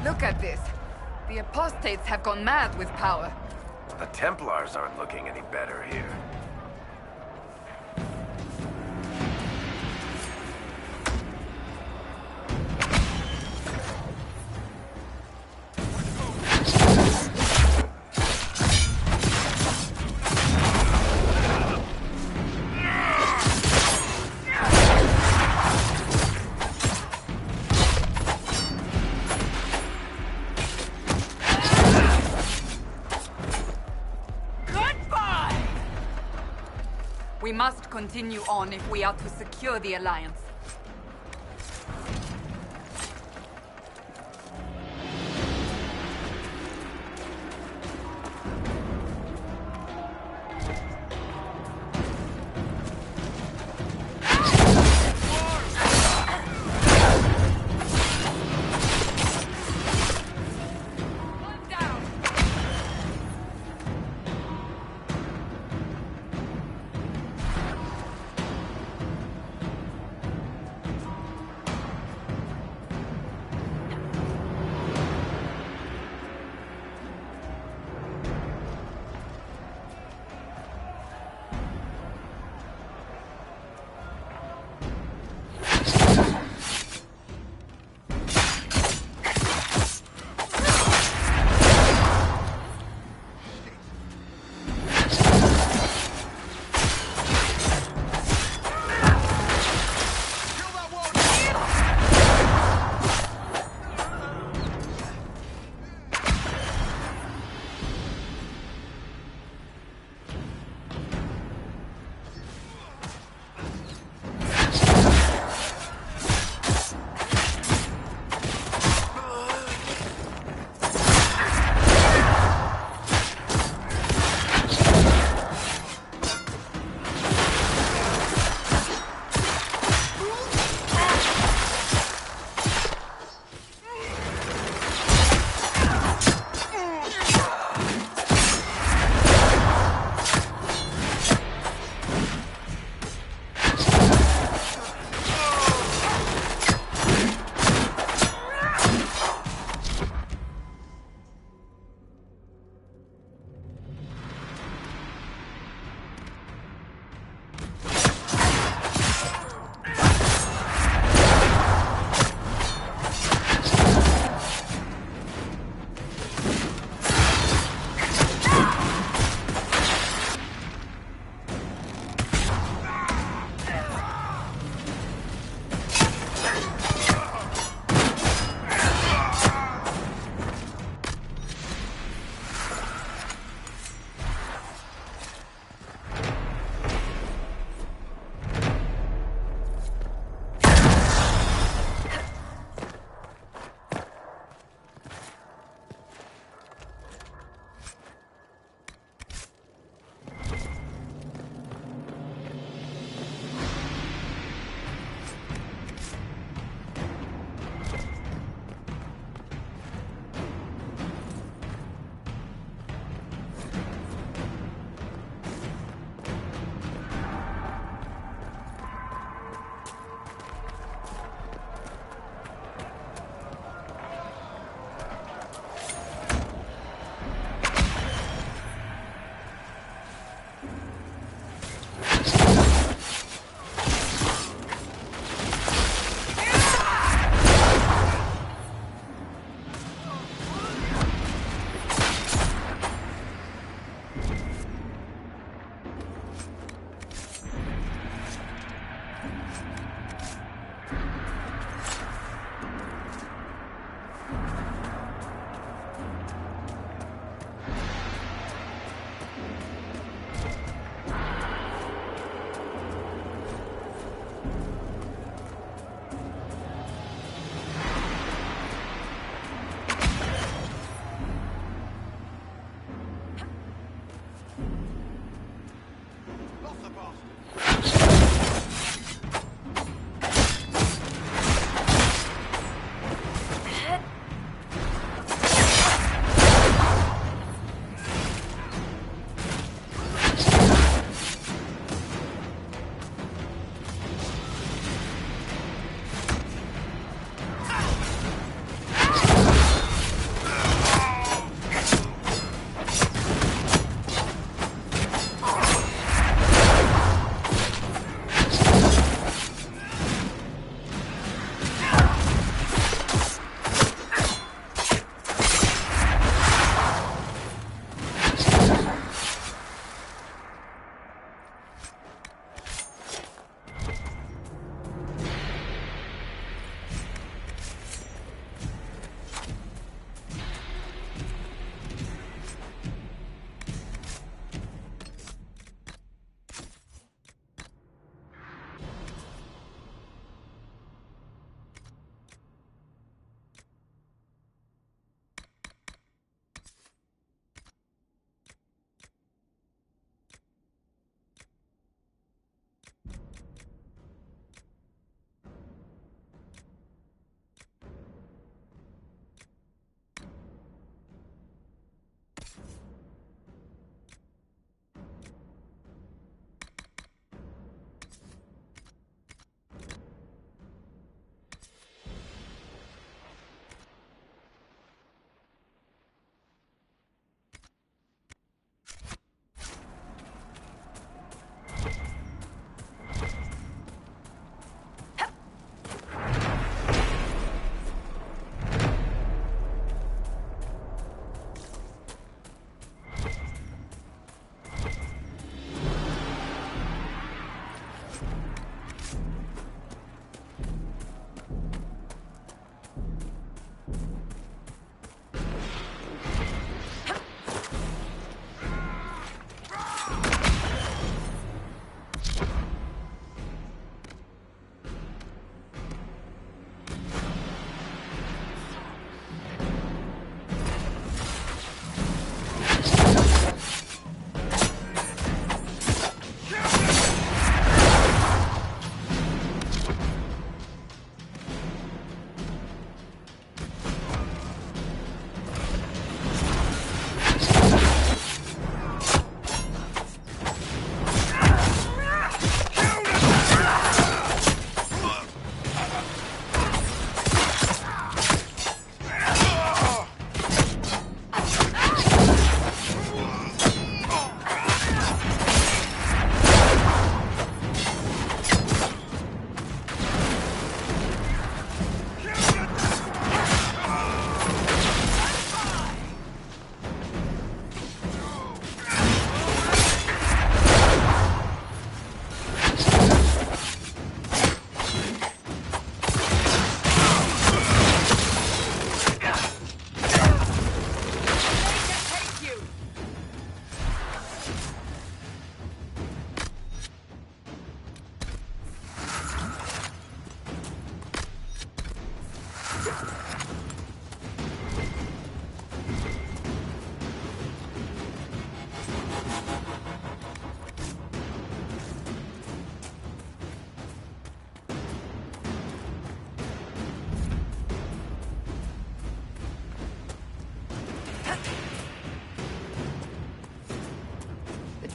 Look at this. The apostates have gone mad with power. The Templars aren't looking any better here. We must continue on if we are to secure the Alliance.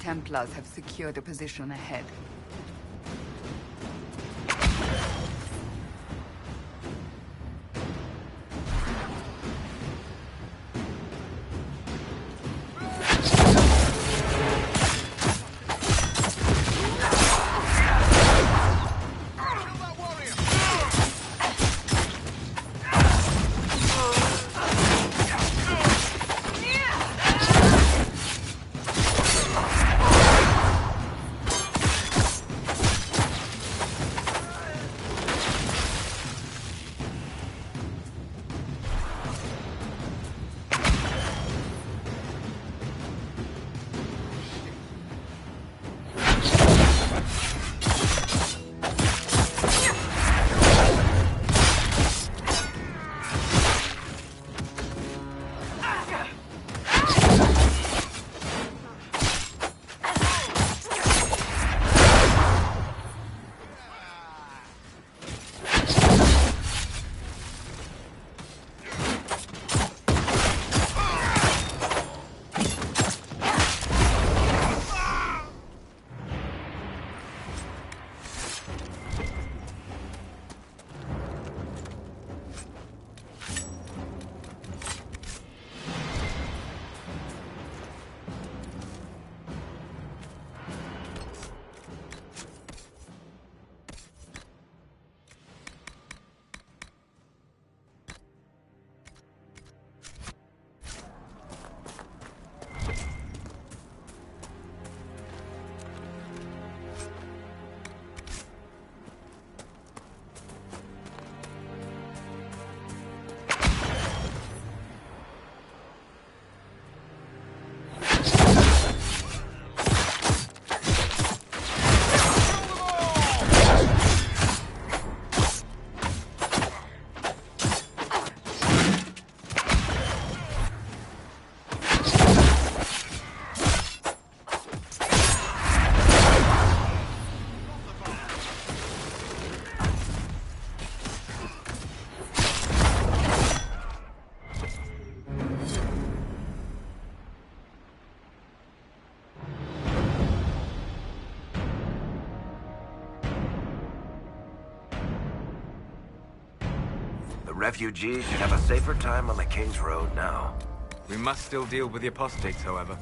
Templars have secured a position ahead. Refugees should have a safer time on the King's Road now. We must still deal with the apostates, however.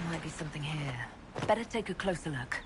Might be something here. Better take a closer look.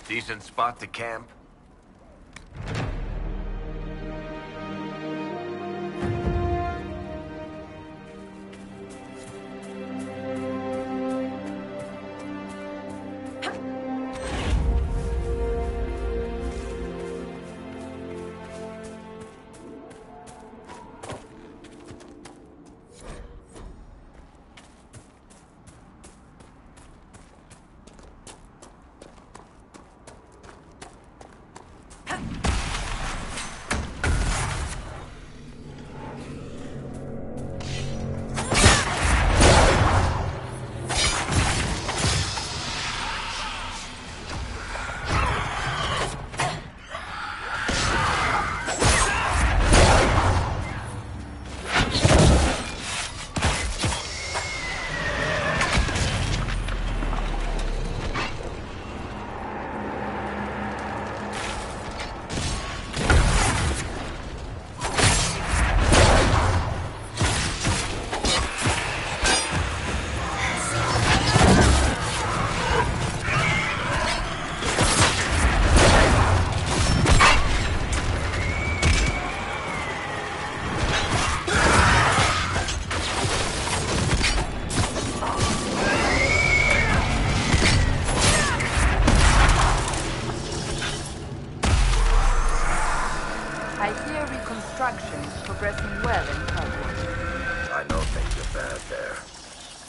Decent spot to camp?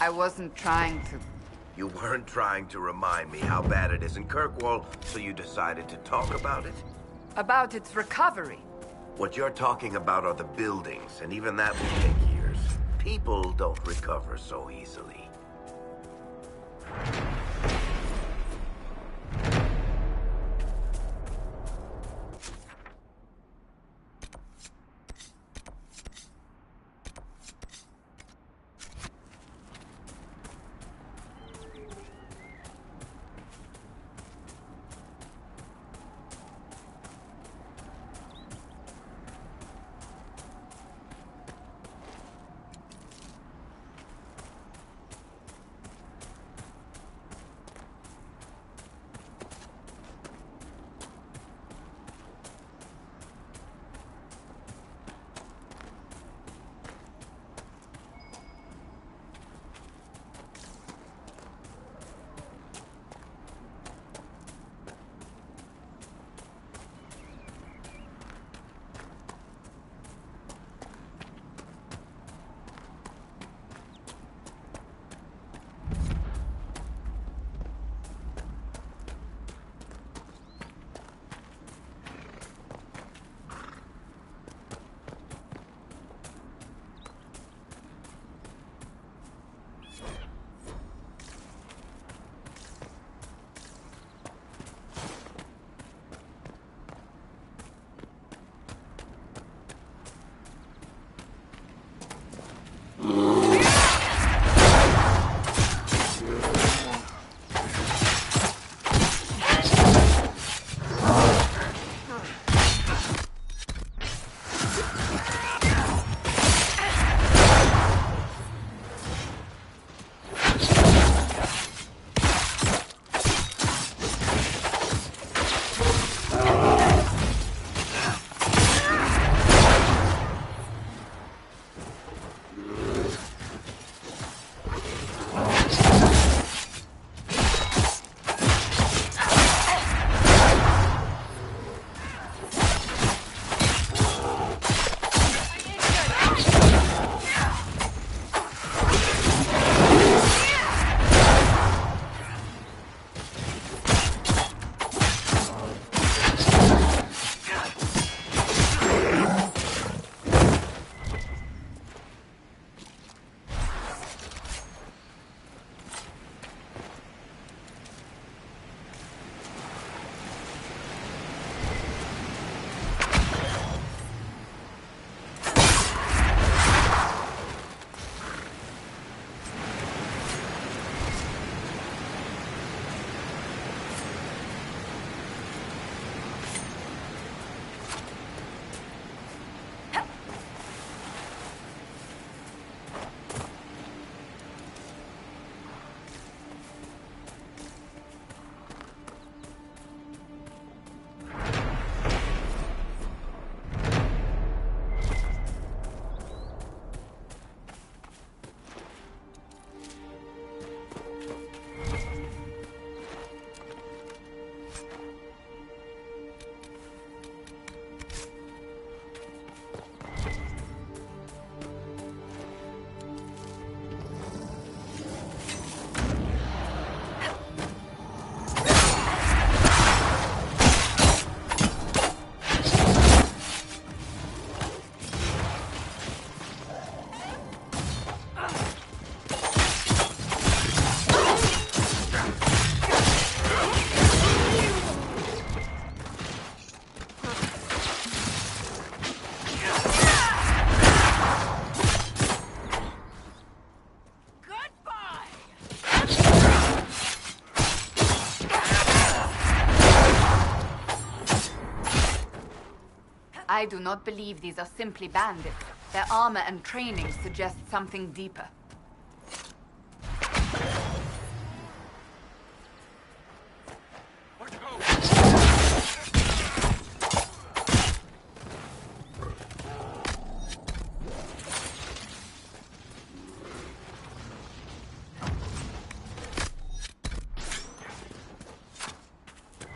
I wasn't trying to... You weren't trying to remind me how bad it is in Kirkwall, so you decided to talk about it? About its recovery. What you're talking about are the buildings, and even that will take years. People don't recover so easily. I do not believe these are simply bandits. Their armor and training suggest something deeper.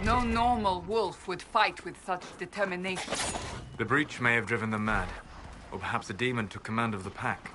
No normal wolf would fight with such determination. The breach may have driven them mad. Or perhaps a demon took command of the pack.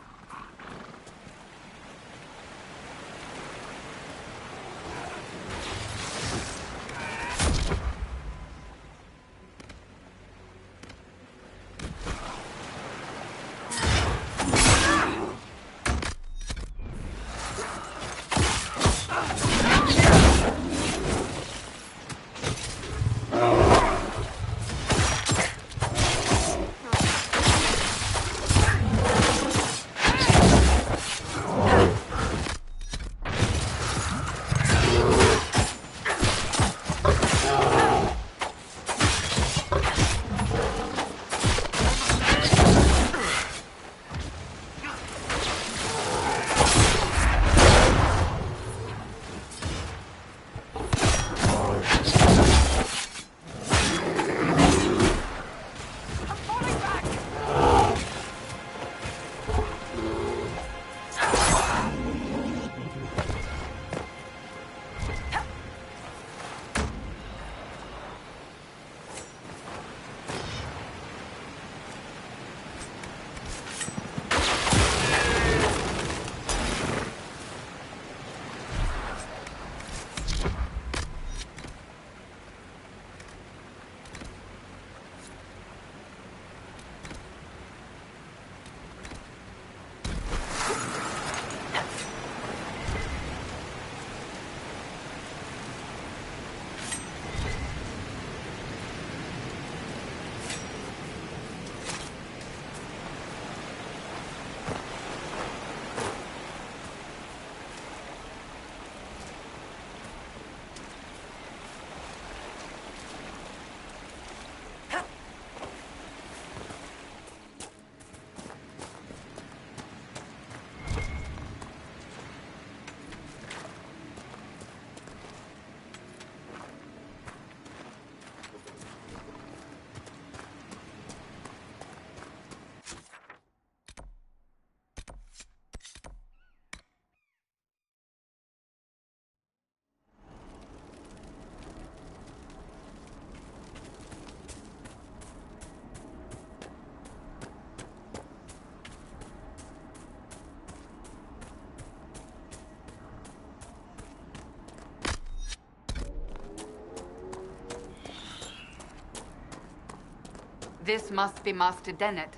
This must be Master Dennett.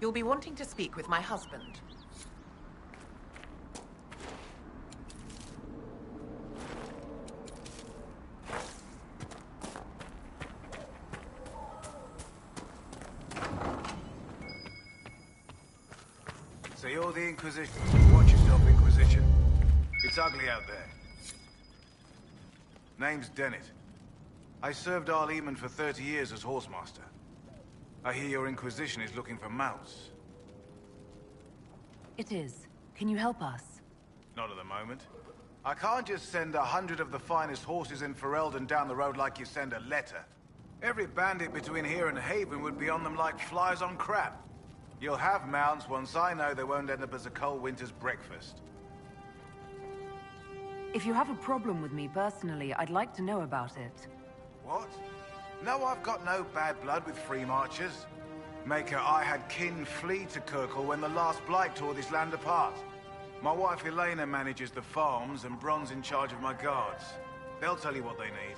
You'll be wanting to speak with my husband. So you're the Inquisition. Watch yourself, Inquisition. It's ugly out there. Name's Dennett. I served Arleman for 30 years as horsemaster. I hear your Inquisition is looking for mounts. It is. Can you help us? Not at the moment. I can't just send 100 of the finest horses in Ferelden down the road like you send a letter. Every bandit between here and Haven would be on them like flies on crap. You'll have mounts once I know they won't end up as a cold winter's breakfast. If you have a problem with me personally, I'd like to know about it. What? No, I've got no bad blood with free marchers. Maker, I had kin flee to Kirkle when the last blight tore this land apart. My wife Elena manages the farms and Bron's in charge of my guards. They'll tell you what they need.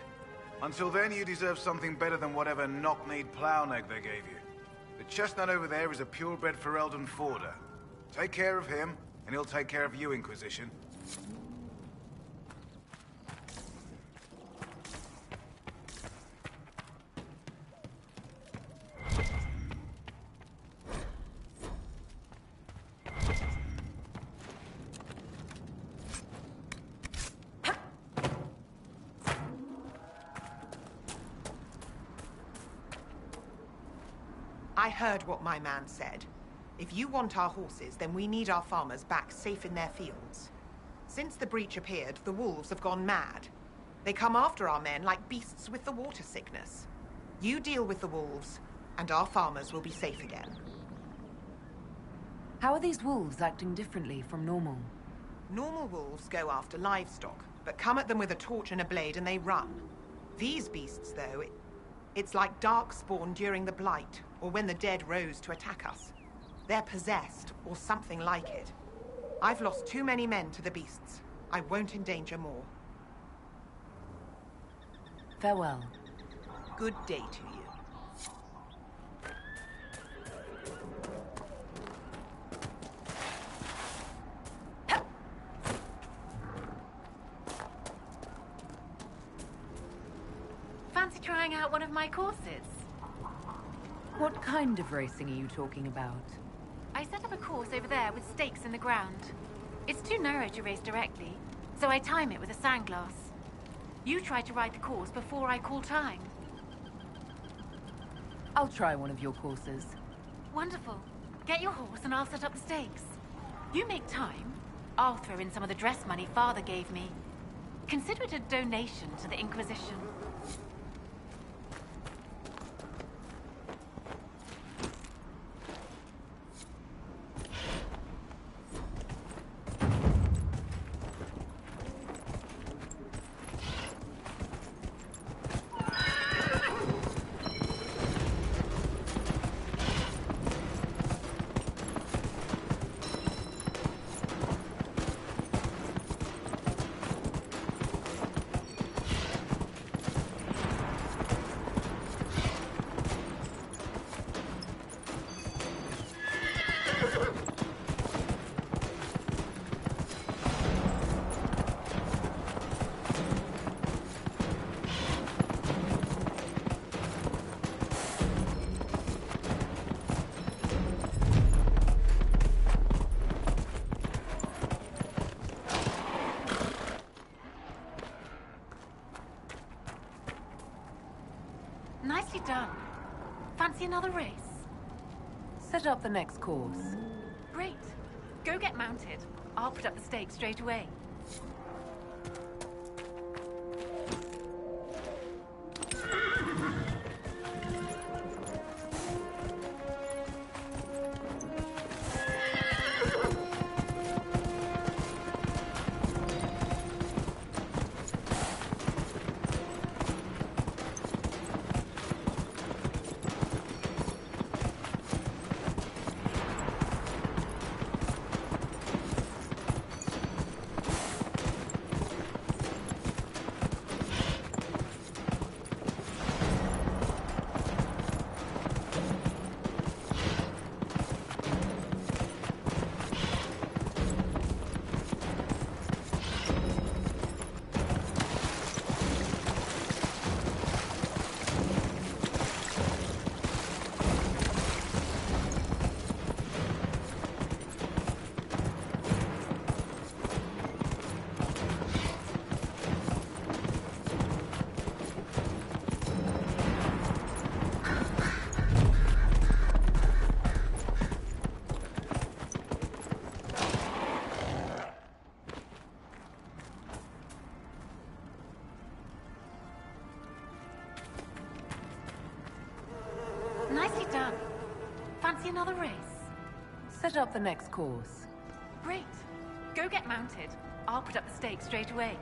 Until then, you deserve something better than whatever knock-kneed plow-neg they gave you. The chestnut over there is a purebred Ferelden forder. Take care of him, and he'll take care of you, Inquisition. I heard what my man said. If you want our horses, then we need our farmers back safe in their fields. Since the breach appeared, the wolves have gone mad. They come after our men like beasts with the water sickness. You deal with the wolves, and our farmers will be safe again. How are these wolves acting differently from normal? Normal wolves go after livestock, but come at them with a torch and a blade and they run. These beasts, though, it's like darkspawn during the Blight, or when the dead rose to attack us. They're possessed, or something like it. I've lost too many men to the beasts. I won't endanger more. Farewell. Good day to you. Fancy trying out one of my courses? What kind of racing are you talking about? I set up a course over there with stakes in the ground. It's too narrow to race directly, so I time it with a sandglass. You try to ride the course before I call time. I'll try one of your courses. Wonderful. Get your horse and I'll set up the stakes. You make time, I'll throw in some of the dress money Father gave me. Consider it a donation to the Inquisition. Nicely done. Fancy another race? Set up the next course. Great. Go get mounted. I'll put up the stakes straight away. Nicely done. Fancy another race? Set up the next course. Great. Go get mounted. I'll put up the stakes straight away.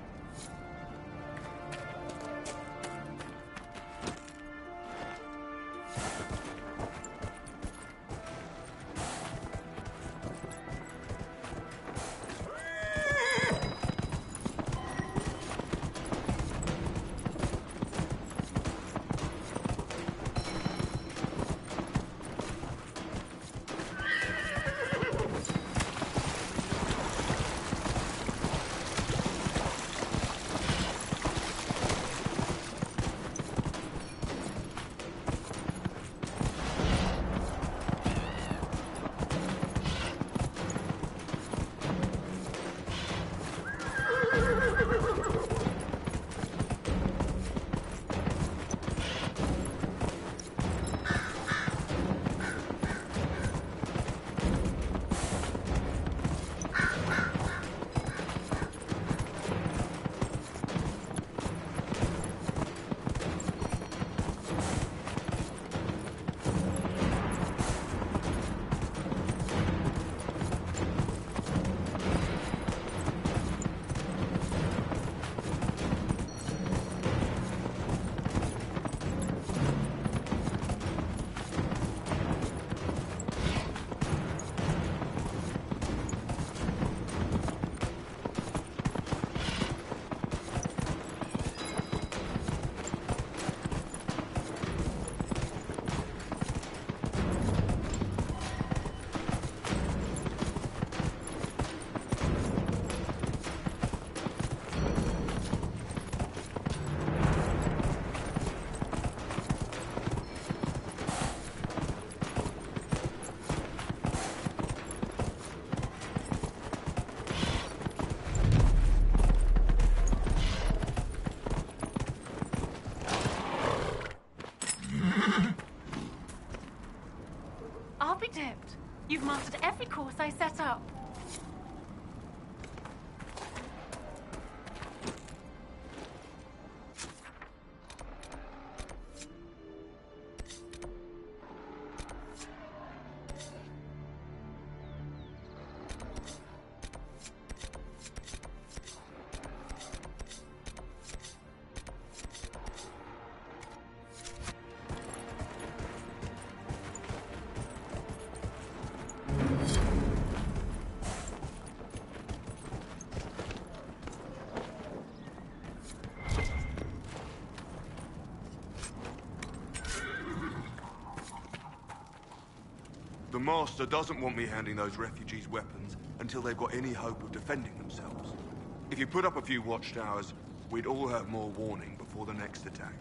You've mastered every course I set up. The Master doesn't want me handing those refugees weapons until they've got any hope of defending themselves. If you put up a few watchtowers, we'd all have more warning before the next attack.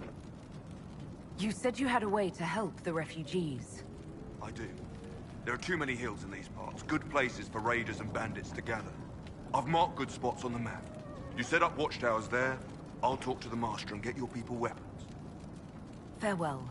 You said you had a way to help the refugees. I do. There are too many hills in these parts, good places for raiders and bandits to gather. I've marked good spots on the map. You set up watchtowers there, I'll talk to the Master and get your people weapons. Farewell.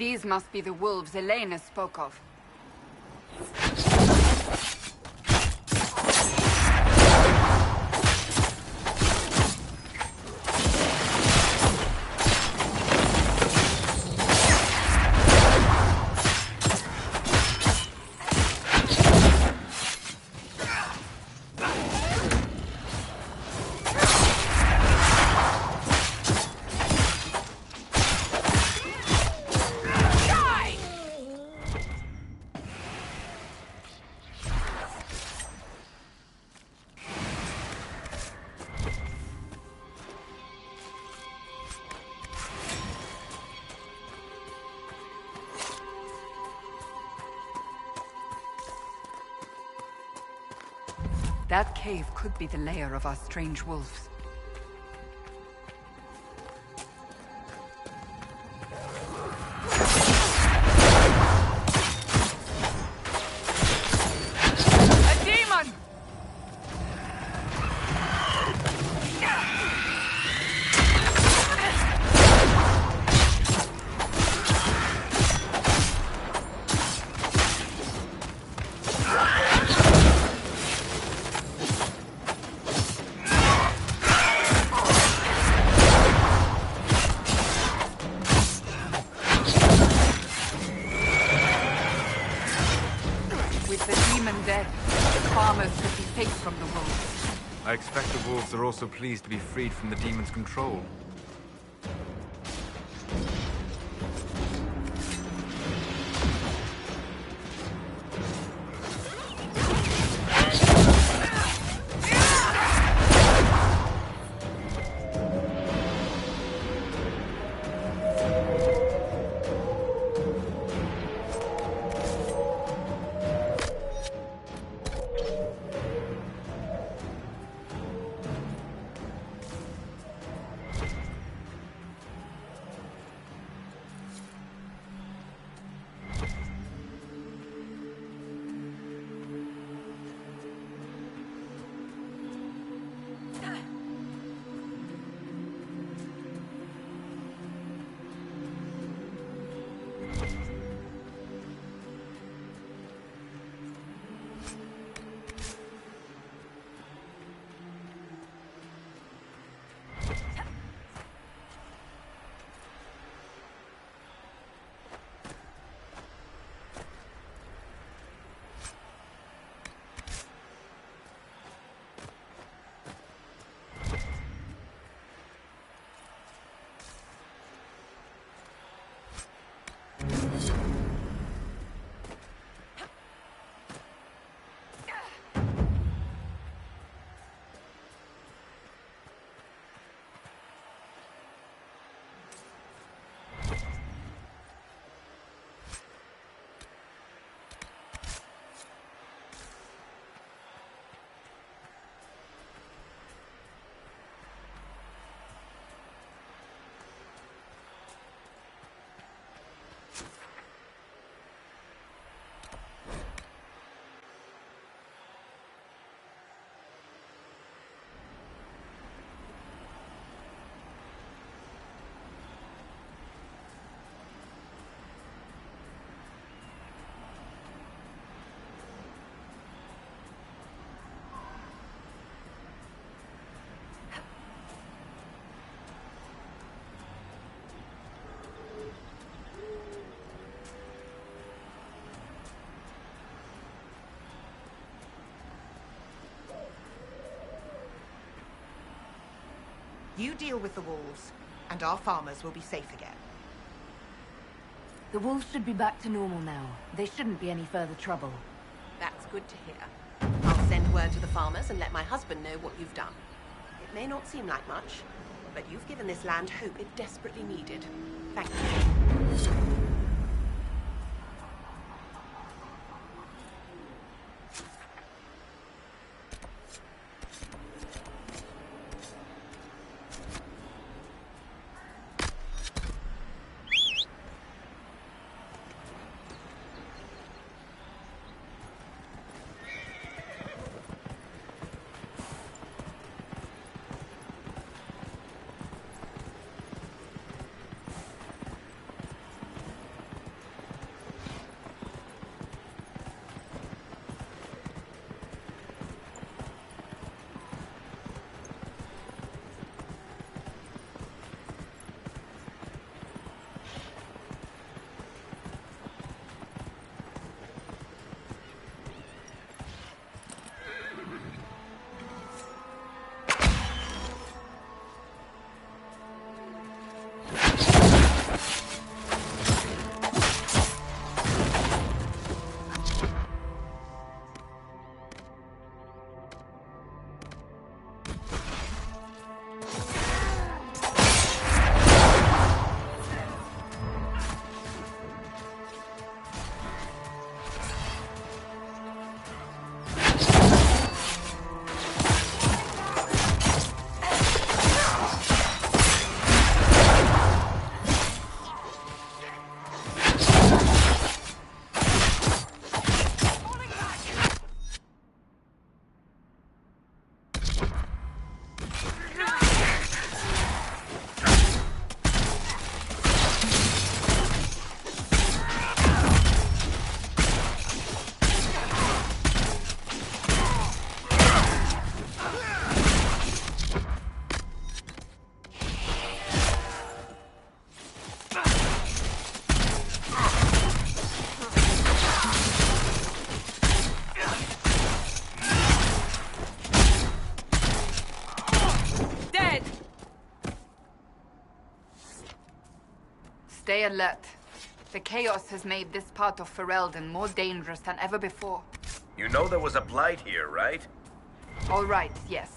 These must be the wolves Elena spoke of. That cave could be the lair of our strange wolves. A demon! Dead, the farmers could be safe from the wolves. I expect the wolves are also pleased to be freed from the demon's control. You deal with the wolves, and our farmers will be safe again. The wolves should be back to normal now. There shouldn't be any further trouble. That's good to hear. I'll send word to the farmers and let my husband know what you've done. It may not seem like much, but you've given this land hope it desperately needed. Thank you. Stay alert. The chaos has made this part of Ferelden more dangerous than ever before. You know there was a blight here, right? All right, yes.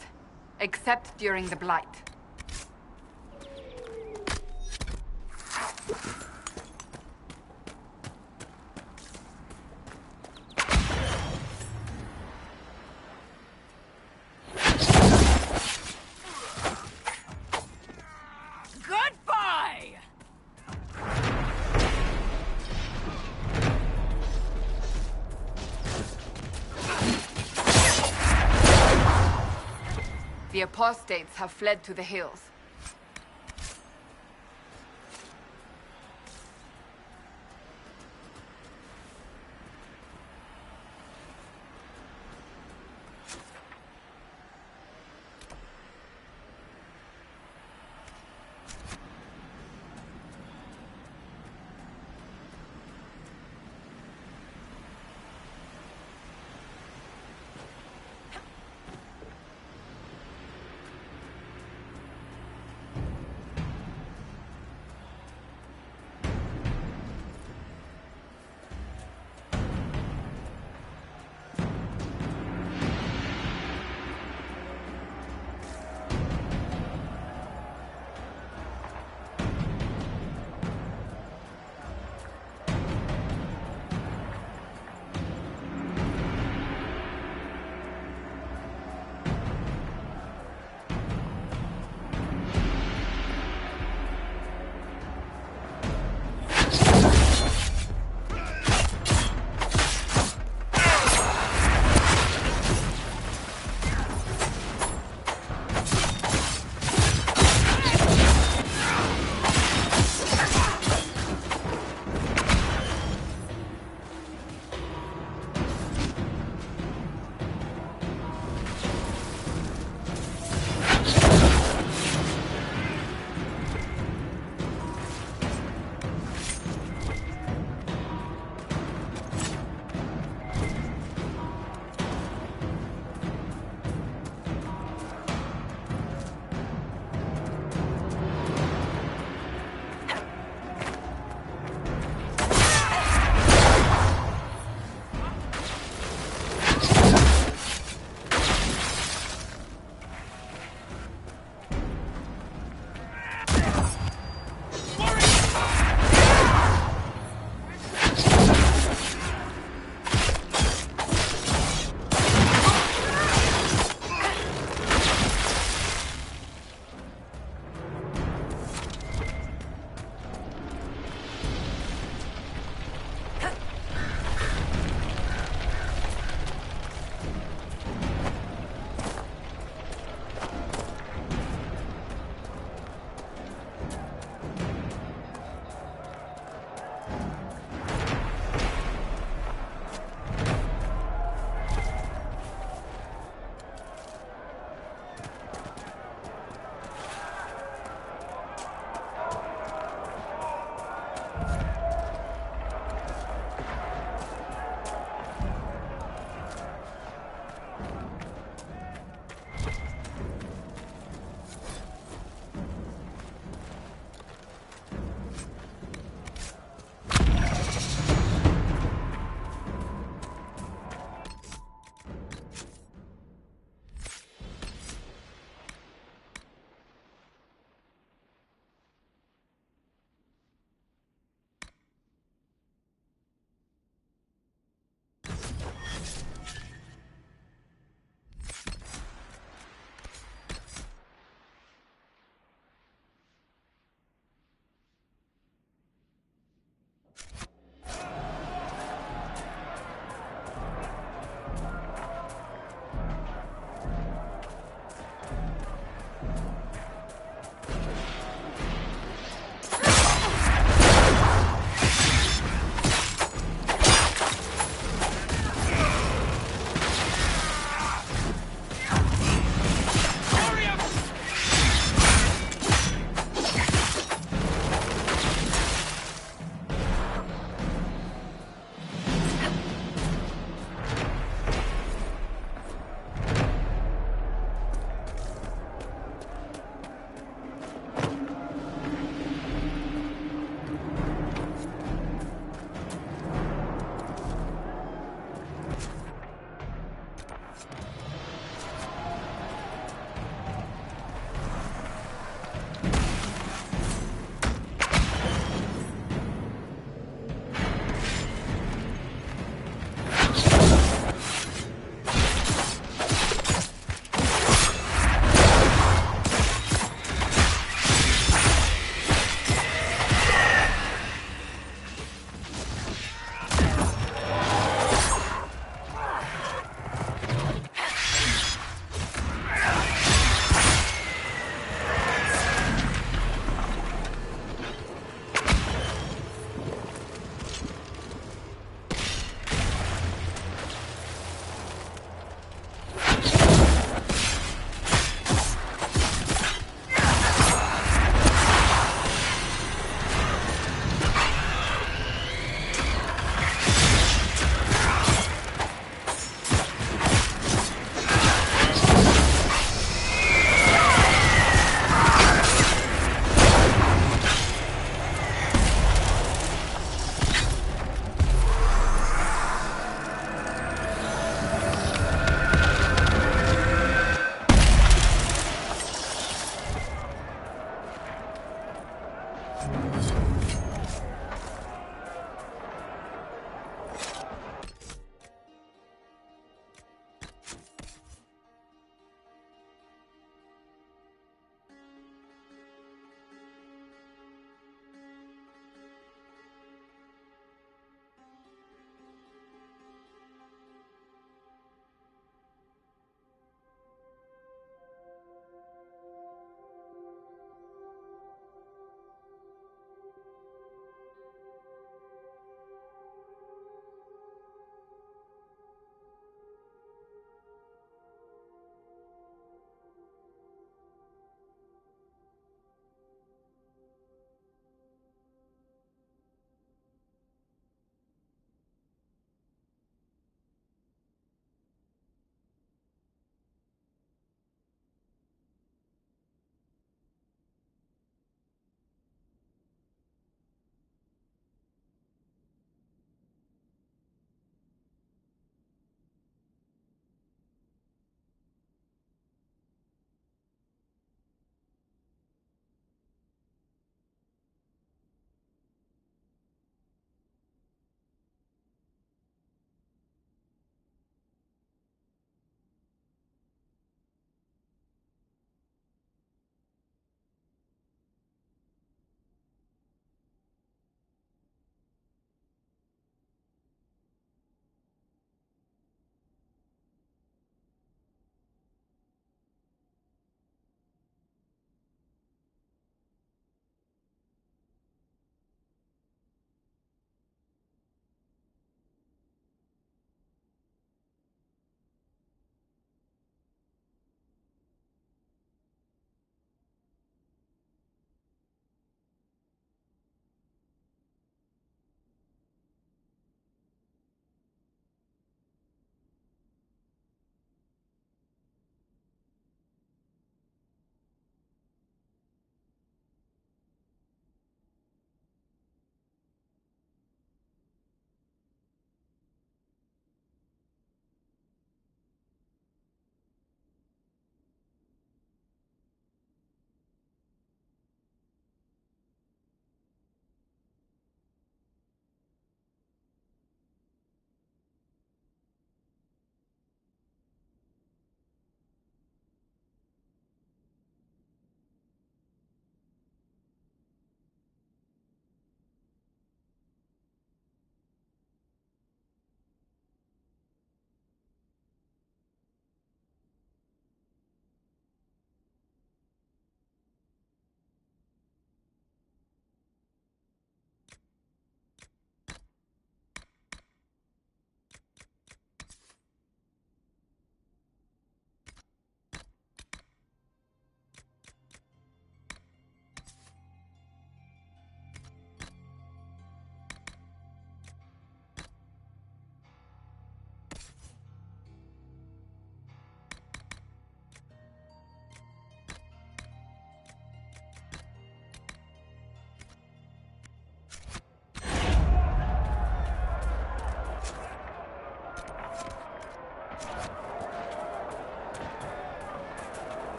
Except during the Blight. Goodbye! The apostates have fled to the hills.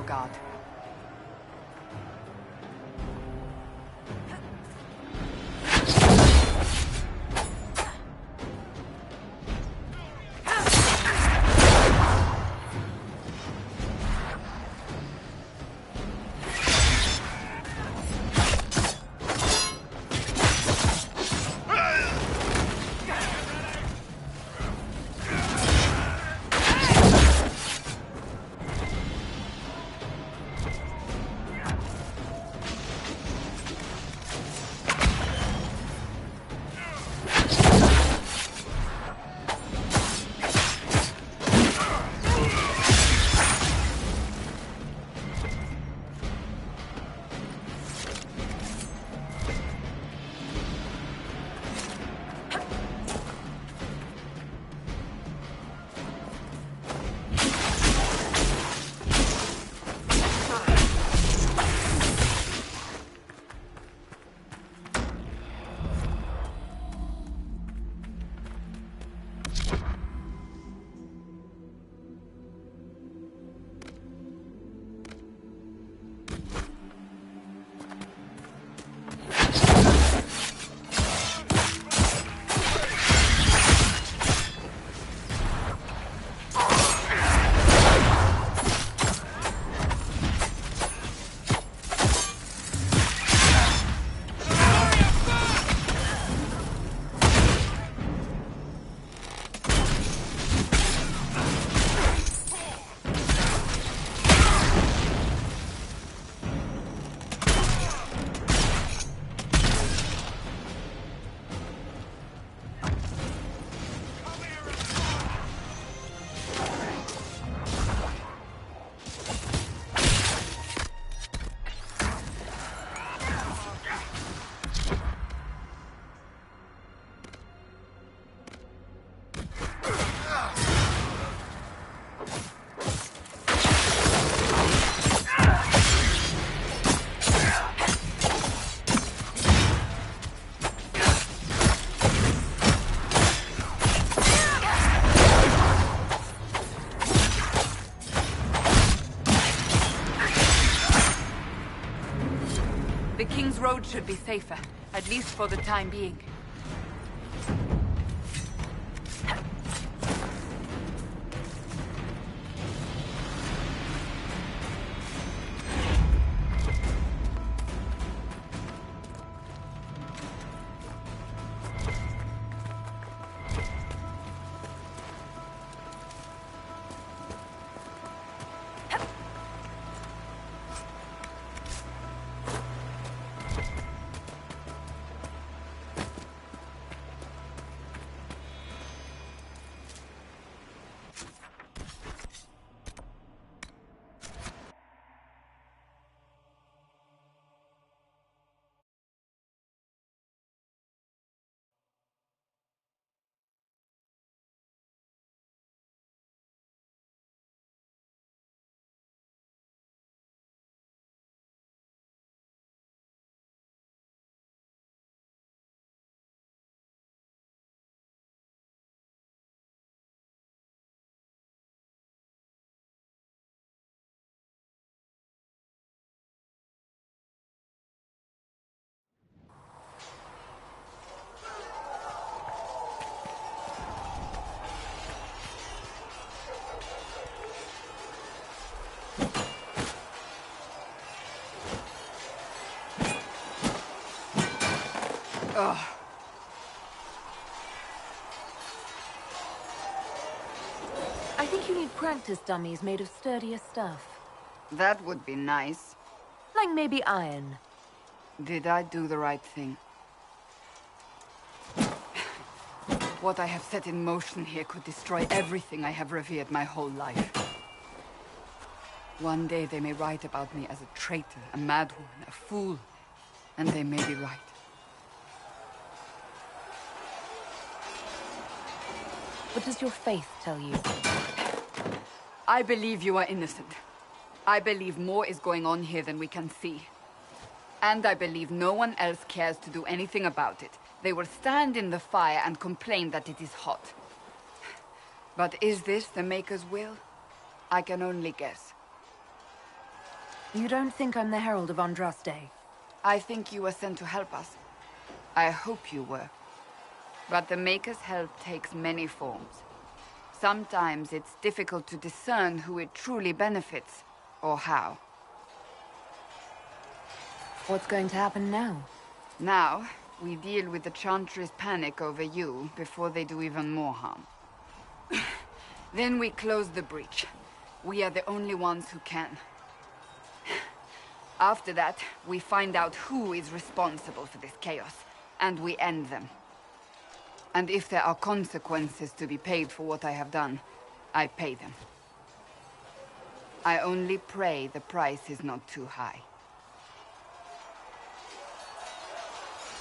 god. The King's Road should be safer, at least for the time being. Ugh. I think you need practice dummies made of sturdier stuff. That would be nice. Like maybe iron. Did I do the right thing? What I have set in motion here could destroy everything I have revered my whole life. One day they may write about me as a traitor, a madwoman, a fool. And they may be right. What does your faith tell you? I believe you are innocent. I believe more is going on here than we can see. And I believe no one else cares to do anything about it. They will stand in the fire and complain that it is hot. But is this the Maker's will? I can only guess. You don't think I'm the Herald of Andraste? I think you were sent to help us. I hope you were. But the Maker's help takes many forms. Sometimes it's difficult to discern who it truly benefits, or how. What's going to happen now? Now, we deal with the Chantry's panic over you before they do even more harm. Then we close the breach. We are the only ones who can. After that, we find out who is responsible for this chaos, and we end them. And if there are consequences to be paid for what I have done, I pay them. I only pray the price is not too high.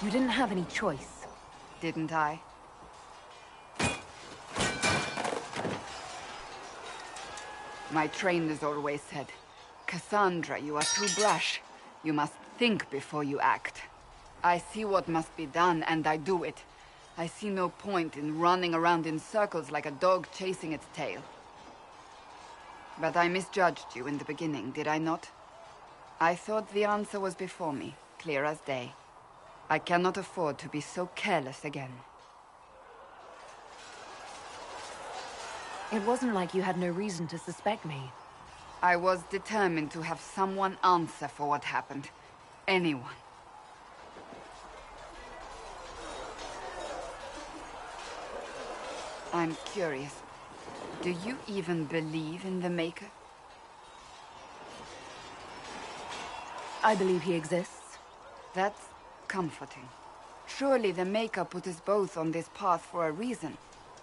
You didn't have any choice. Didn't I? My trainers always said, Cassandra, you are too brash. You must think before you act. I see what must be done, and I do it. I see no point in running around in circles like a dog chasing its tail. But I misjudged you in the beginning, did I not? I thought the answer was before me, clear as day. I cannot afford to be so careless again. It wasn't like you had no reason to suspect me. I was determined to have someone answer for what happened. Anyone. I'm curious. Do you even believe in the Maker? I believe he exists. That's comforting. Surely the Maker put us both on this path for a reason.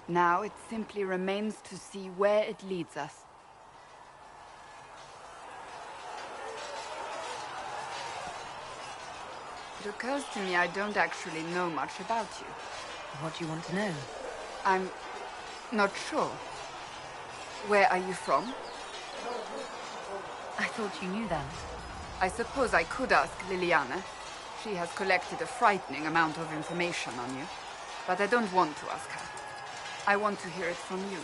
Now it simply remains to see where it leads us. It occurs to me I don't actually know much about you. What do you want to know? I'm not sure. Where are you from? I thought you knew that. I suppose I could ask Liliana. She has collected a frightening amount of information on you. But I don't want to ask her. I want to hear it from you.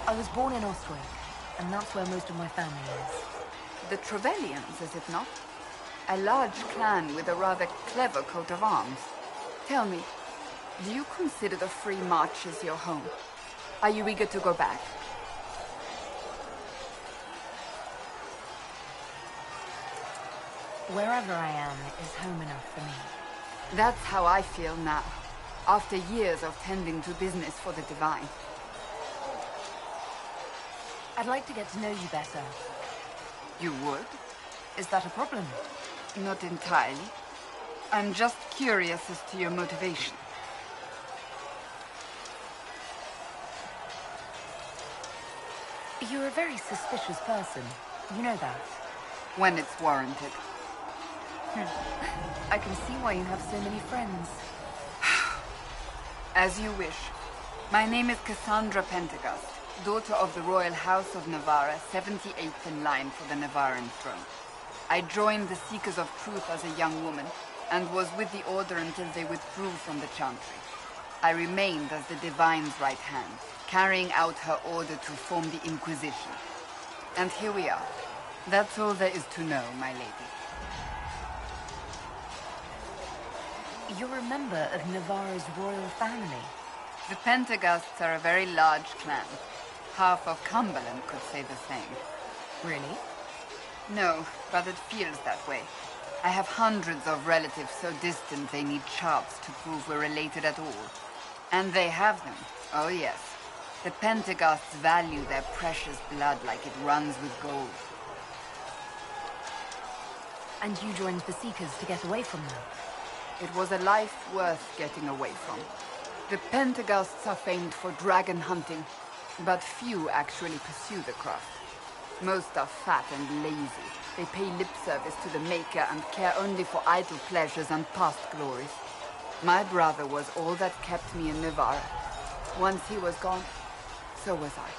I was born in Ostwick, and that's where most of my family is. The Trevellians, is it not? A large clan with a rather clever coat of arms. Tell me, do you consider the Free Marches your home? Are you eager to go back? Wherever I am is home enough for me. That's how I feel now, after years of tending to business for the Divine. I'd like to get to know you better. You would? Is that a problem? Not entirely. I'm just curious as to your motivation. You're a very suspicious person. You know that. When it's warranted. I can see why you have so many friends. As you wish. My name is Cassandra Pentecost, daughter of the Royal House of Navarra, 78th in line for the Navarran throne. I joined the Seekers of Truth as a young woman, and was with the Order until they withdrew from the Chantry. I remained as the Divine's right hand, carrying out her order to form the Inquisition. And here we are. That's all there is to know, my lady. You're a member of Navarra's royal family. The Pentecosts are a very large clan. Half of Cumberland could say the same. Really? No, but it feels that way. I have hundreds of relatives so distant they need charts to prove we're related at all. And they have them. Oh yes. The Pentecosts value their precious blood like it runs with gold. And you joined the Seekers to get away from them? It was a life worth getting away from. The Pentecosts are famed for dragon hunting, but few actually pursue the craft. Most are fat and lazy. They pay lip service to the Maker and care only for idle pleasures and past glories. My brother was all that kept me in Navarra. Once he was gone, so was I.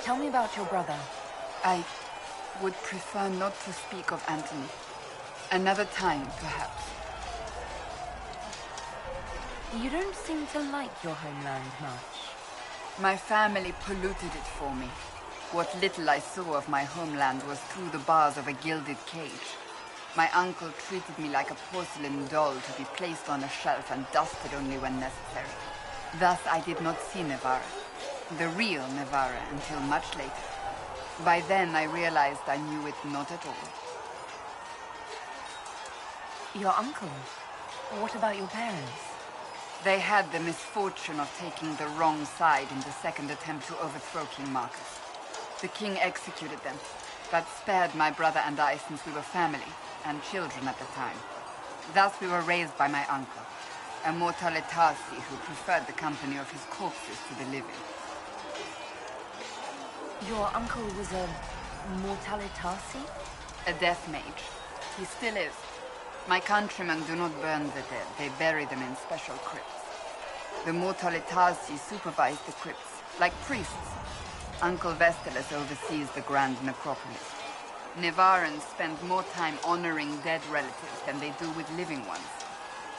Tell me about your brother. I would prefer not to speak of Anthony. Another time, perhaps. You don't seem to like your homeland much. My family polluted it for me. What little I saw of my homeland was through the bars of a gilded cage. My uncle treated me like a porcelain doll to be placed on a shelf and dusted only when necessary. Thus I did not see Navarra, the real Navarra, until much later. By then I realized I knew it not at all. Your uncle? What about your parents? They had the misfortune of taking the wrong side in the second attempt to overthrow King Marcus. The king executed them, but spared my brother and I since we were family, and children at the time. Thus we were raised by my uncle, a mortale Tarsi who preferred the company of his corpses to the living. Your uncle was a mortale Tarsi? A death mage. He still is. My countrymen do not burn the dead, they bury them in special crypts. The mortale Tarsi supervise the crypts, like priests. Uncle Vestalis oversees the grand necropolis. Nevarans spend more time honoring dead relatives than they do with living ones.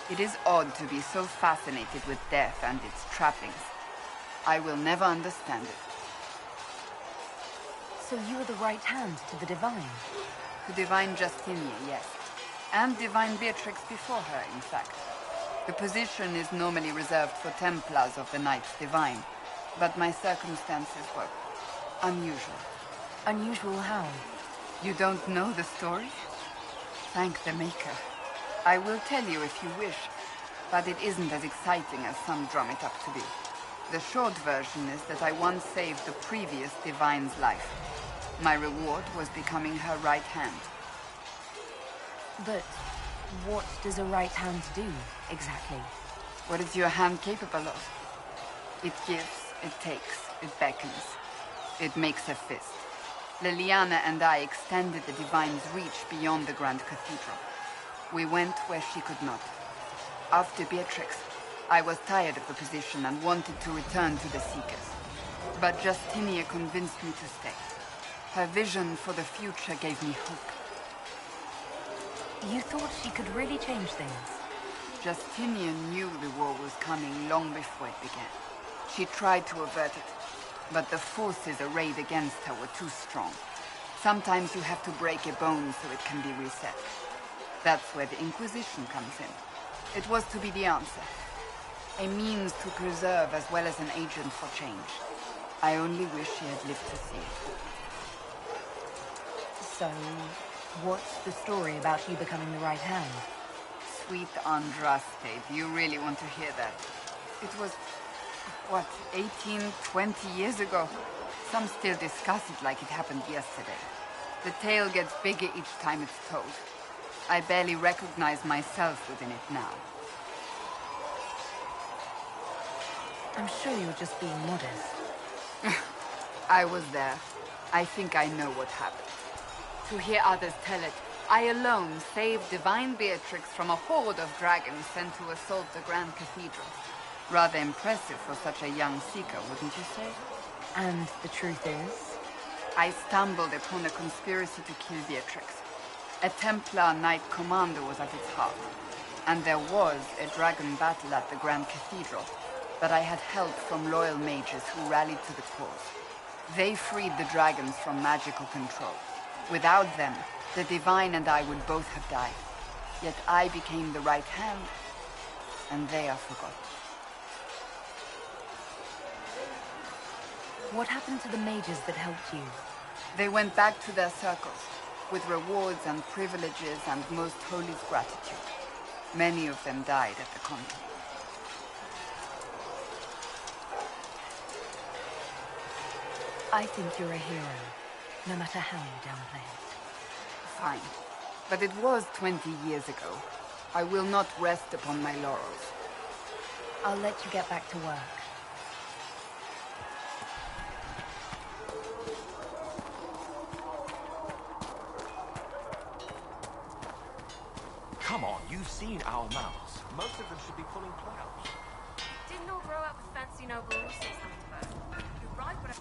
It is odd to be so fascinated with death and its trappings. I will never understand it. So you are the right hand to the Divine? To Divine Justinia, yes. And Divine Beatrix before her, in fact. The position is normally reserved for Templars of the Knights Divine, but my circumstances were unusual. Unusual how? You don't know the story? Thank the Maker. I will tell you if you wish, but it isn't as exciting as some drum it up to be. The short version is that I once saved the previous Divine's life. My reward was becoming her right hand. But what does a right hand do, exactly? What is your hand capable of? It gives, it takes, it beckons. It makes a fist. Liliana and I extended the Divine's reach beyond the Grand Cathedral. We went where she could not. After Beatrix, I was tired of the position and wanted to return to the Seekers. But Justinia convinced me to stay. Her vision for the future gave me hope. You thought she could really change things? Justinian knew the war was coming long before it began. She tried to avert it, but the forces arrayed against her were too strong. Sometimes you have to break a bone so it can be reset. That's where the Inquisition comes in. It was to be the answer. A means to preserve as well as an agent for change. I only wish she had lived to see it. So, what's the story about you becoming the right hand? Sweet Andraste, do you really want to hear that? It was, what, 18, 20 years ago? Some still discuss it like it happened yesterday. The tale gets bigger each time it's told. I barely recognize myself within it now. I'm sure you're just being modest. I was there. I think I know what happened. To hear others tell it, I alone saved Divine Beatrix from a horde of dragons sent to assault the Grand Cathedral. Rather impressive for such a young seeker, wouldn't you say? And the truth is? I stumbled upon a conspiracy to kill Beatrix. A Templar Knight Commander was at its heart. And there was a dragon battle at the Grand Cathedral, but I had help from loyal mages who rallied to the cause. They freed the dragons from magical control. Without them, the Divine and I would both have died. Yet I became the right hand, and they are forgotten. What happened to the mages that helped you? They went back to their circles, with rewards and privileges and most holy gratitude. Many of them died at the convent. I think you're a hero, no matter how you downplay it. Fine. But it was 20 years ago. I will not rest upon my laurels. I'll let you get back to work. Come on, you've seen our mouths. Most of them should be pulling plows. Didn't all grow up with fancy nobles, says the universe. You're right, but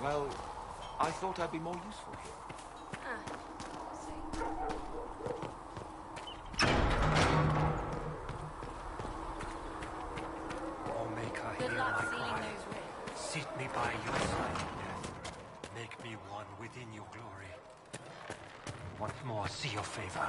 Well, I thought I'd be more useful here. Or make I Good hear luck my sealing cry. those ribs. Seat me by your side, death. Make me one within your glory. Once more, see your favor.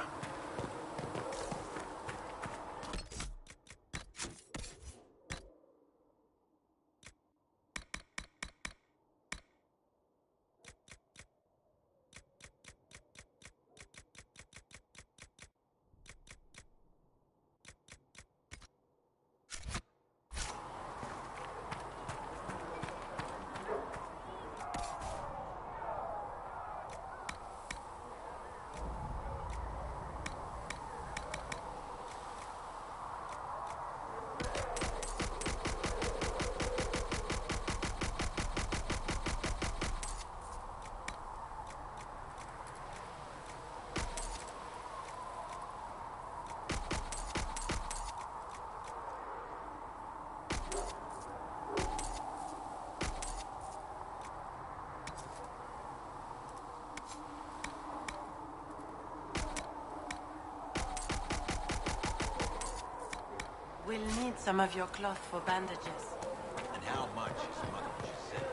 We'll need some of your cloth for bandages. And how much is Mother said?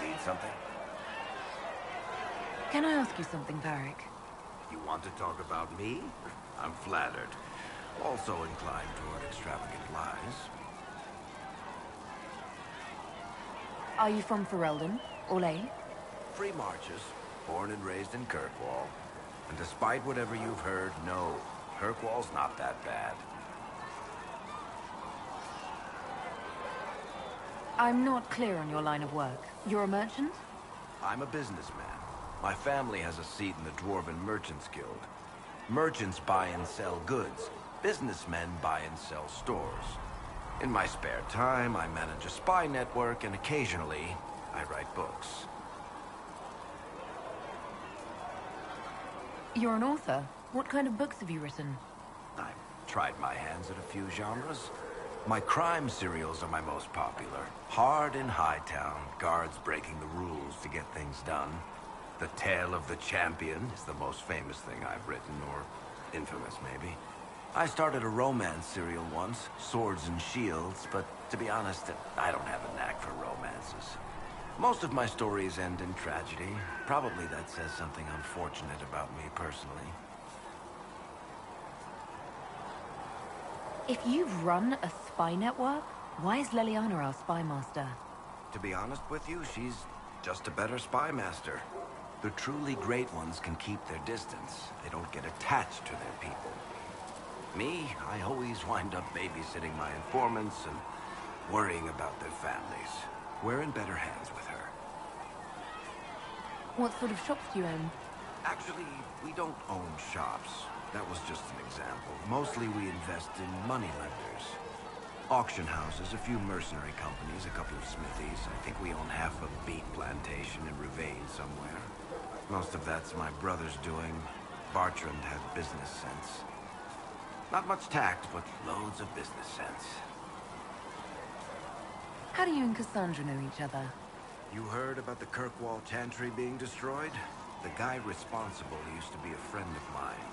Need something? Can I ask you something, Varric? You want to talk about me? I'm flattered. Also inclined toward extravagant lies. Are you from Ferelden? Orlais? Free marches, born and raised in Kirkwall. And despite whatever you've heard, no, Kirkwall's not that bad. I'm not clear on your line of work. You're a merchant? I'm a businessman. My family has a seat in the Dwarven Merchants Guild. Merchants buy and sell goods. Businessmen buy and sell stores. In my spare time, I manage a spy network, and occasionally, I write books. You're an author. What kind of books have you written? I've tried my hands at a few genres. My crime serials are my most popular. Hard in Hightown, guards breaking the rules to get things done. The Tale of the Champion is the most famous thing I've written, or infamous maybe. I started a romance serial once, Swords and Shields, but to be honest, I don't have a knack for romances. Most of my stories end in tragedy. Probably that says something unfortunate about me personally. If you've run a spy network, why is Leliana our spy master? To be honest with you, she's just a better spy master. The truly great ones can keep their distance. They don't get attached to their people. Me, I always wind up babysitting my informants and worrying about their families. We're in better hands with her. What sort of shops do you own? Actually, we don't own shops. That was just an example. Mostly we invest in moneylenders. Auction houses, a few mercenary companies, a couple of smithies. I think we own half a beet plantation in Ravane somewhere. Most of that's my brother's doing. Bartrand had business sense. Not much tact, but loads of business sense. How do you and Cassandra know each other? You heard about the Kirkwall Chantry being destroyed? The guy responsible used to be a friend of mine.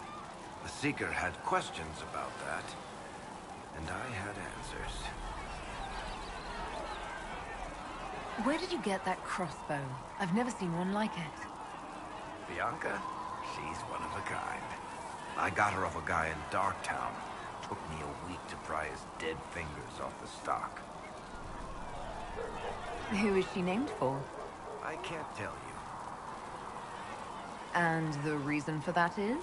The Seeker had questions about that, and I had answers. Where did you get that crossbow? I've never seen one like it. Bianca? She's one of a kind. I got her off a guy in Darktown. Took me a week to pry his dead fingers off the stock. Who is she named for? I can't tell you. And the reason for that is?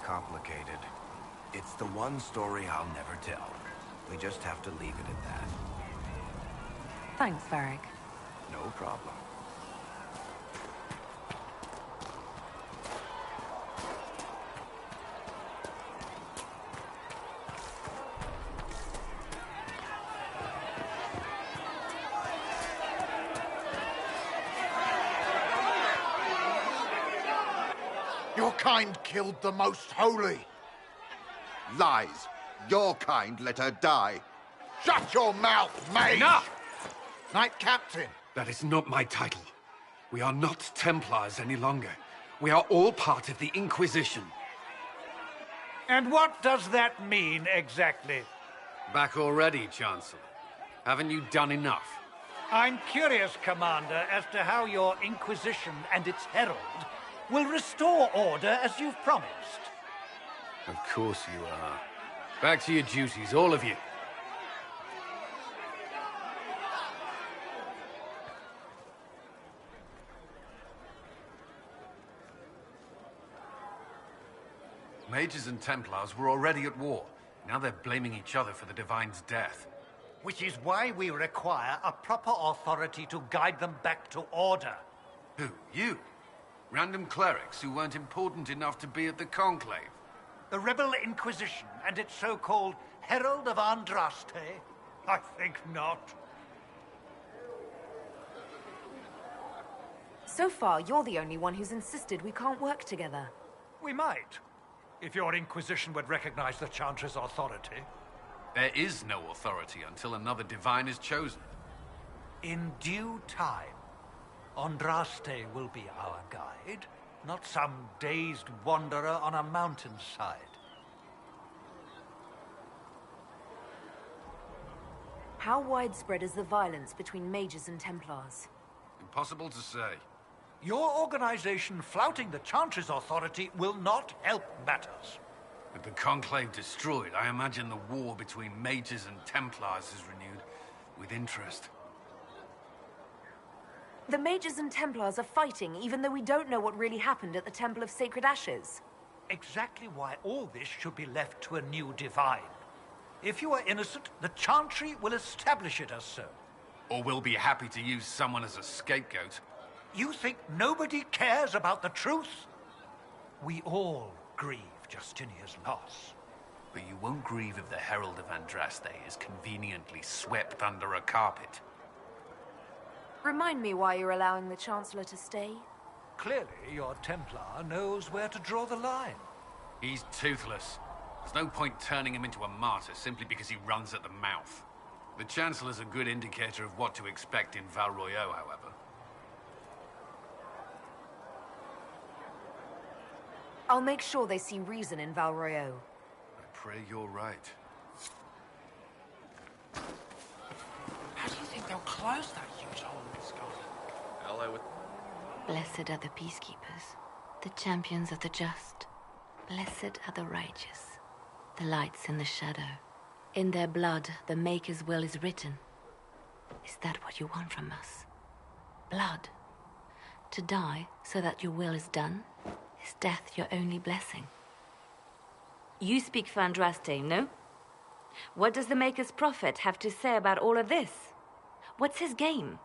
Complicated. It's the one story I'll never tell. We just have to leave it at that. Thanks, Varric. No problem. Your kind killed the most holy. Lies. Your kind let her die. Shut your mouth, mate! Enough! Knight Captain. That is not my title. We are not Templars any longer. We are all part of the Inquisition. And what does that mean, exactly? Back already, Chancellor. Haven't you done enough? I'm curious, Commander, as to how your Inquisition and its herald will restore order as you've promised. Of course you are. Back to your duties, all of you. Mages and Templars were already at war. Now they're blaming each other for the Divine's death. Which is why we require a proper authority to guide them back to order. Who? You? Random clerics who weren't important enough to be at the Conclave? The Rebel Inquisition and its so-called Herald of Andraste? I think not. So far, you're the only one who's insisted we can't work together. We might, if your Inquisition would recognize the Chancellor's authority. There is no authority until another Divine is chosen. In due time, Andraste will be our guide, not some dazed wanderer on a mountainside. How widespread is the violence between mages and Templars? Impossible to say. Your organization flouting the Chancellor's authority will not help matters. With the Conclave destroyed, I imagine the war between mages and Templars is renewed with interest. The mages and Templars are fighting, even though we don't know what really happened at the Temple of Sacred Ashes. Exactly why all this should be left to a new Divine. If you are innocent, the Chantry will establish it as so. Or we'll be happy to use someone as a scapegoat. You think nobody cares about the truth? We all grieve Justinia's loss. But you won't grieve if the Herald of Andraste is conveniently swept under a carpet. Remind me why you're allowing the Chancellor to stay? Clearly, your Templar knows where to draw the line. He's toothless. There's no point turning him into a martyr simply because he runs at the mouth. The Chancellor's a good indicator of what to expect in Val Royeaux, however. I'll make sure they see reason in Val Royeaux. I pray you're right. How do you think they'll close that huge hole in the sky? Hell, I would... Blessed are the peacekeepers, the champions of the just. Blessed are the righteous, the lights in the shadow. In their blood, the Maker's will is written. Is that what you want from us? Blood? To die so that your will is done? Is death your only blessing? You speak for Andraste, no? What does the Maker's prophet have to say about all of this? What's his game?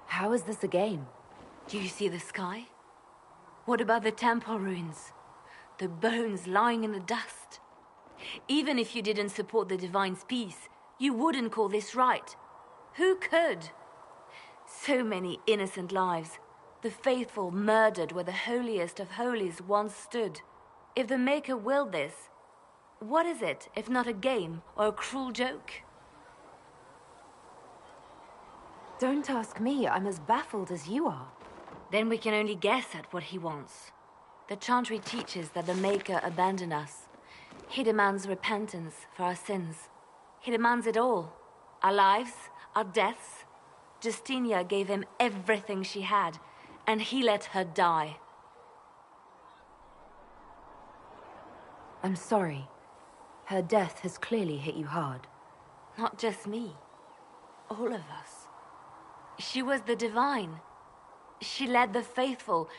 How is this a game? Do you see the sky? What about the temple ruins? The bones lying in the dust? Even if you didn't support the Divine's peace, you wouldn't call this right. Who could? So many innocent lives. The faithful murdered where the holiest of holies once stood. If the Maker willed this, what is it if not a game or a cruel joke? Don't ask me. I'm as baffled as you are. Then we can only guess at what he wants. The Chantry teaches that the Maker abandoned us. He demands repentance for our sins. He demands it all. Our lives, our deaths. Justinia gave him everything she had, and he let her die. I'm sorry. Her death has clearly hit you hard. Not just me. All of us. She was the Divine. She led the faithful.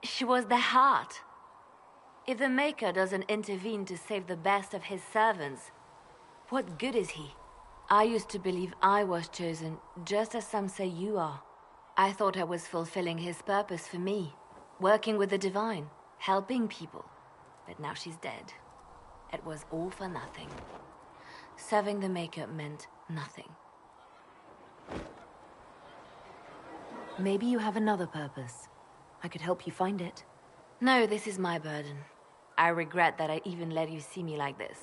She was their heart. If the Maker doesn't intervene to save the best of his servants, what good is he? I used to believe I was chosen, just as some say you are. I thought I was fulfilling his purpose for me, working with the Divine, helping people. But now she's dead. It was all for nothing. Serving the Maker meant nothing. Maybe you have another purpose. I could help you find it. No, this is my burden. I regret that I even let you see me like this.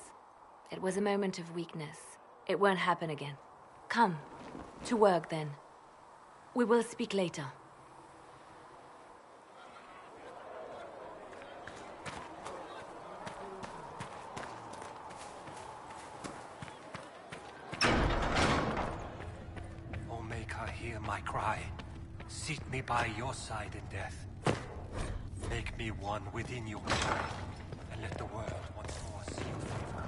It was a moment of weakness. It won't happen again. Come. To work, then. We will speak later. O Maker, hear my cry. Seat me by your side in death. Make me one within your glory, and let the world once more see your favor.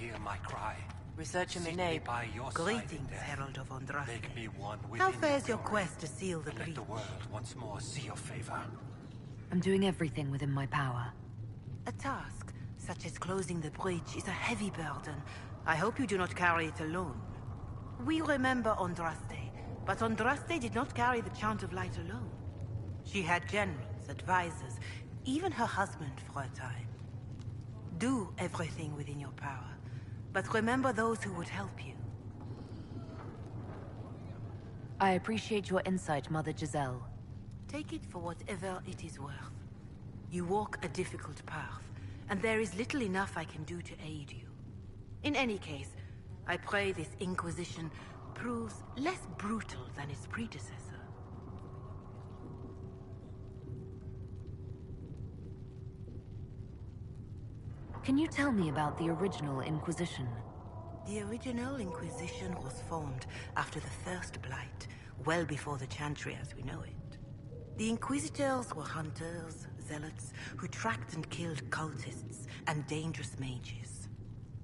Hear my cry. Researcher Mine, greetings, Herald of Andraste. Make me one How fares your quest to seal the breach? Let the world once more see your favor. I'm doing everything within my power. A task, such as closing the breach, is a heavy burden. I hope you do not carry it alone. We remember Andraste, but Andraste did not carry the Chant of Light alone. She had generals, advisors, even her husband for a time. Do everything within your power, but remember those who would help you. I appreciate your insight, Mother Giselle. Take it for whatever it is worth. You walk a difficult path, and there is little enough I can do to aid you. In any case, I pray this Inquisition proves less brutal than its predecessor. Can you tell me about the original Inquisition? The original Inquisition was formed after the First Blight, well before the Chantry as we know it. The Inquisitors were hunters, zealots, who tracked and killed cultists and dangerous mages.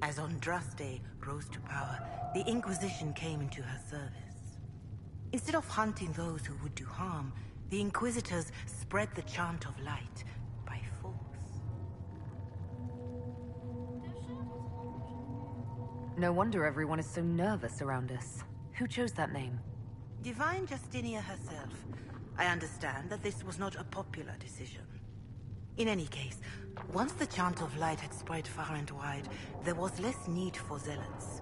As Andraste rose to power, the Inquisition came into her service. Instead of hunting those who would do harm, the Inquisitors spread the Chant of Light by force. No wonder everyone is so nervous around us. Who chose that name? Divine Justinia herself. I understand that this was not a popular decision. In any case, once the Chant of Light had spread far and wide, there was less need for zealots.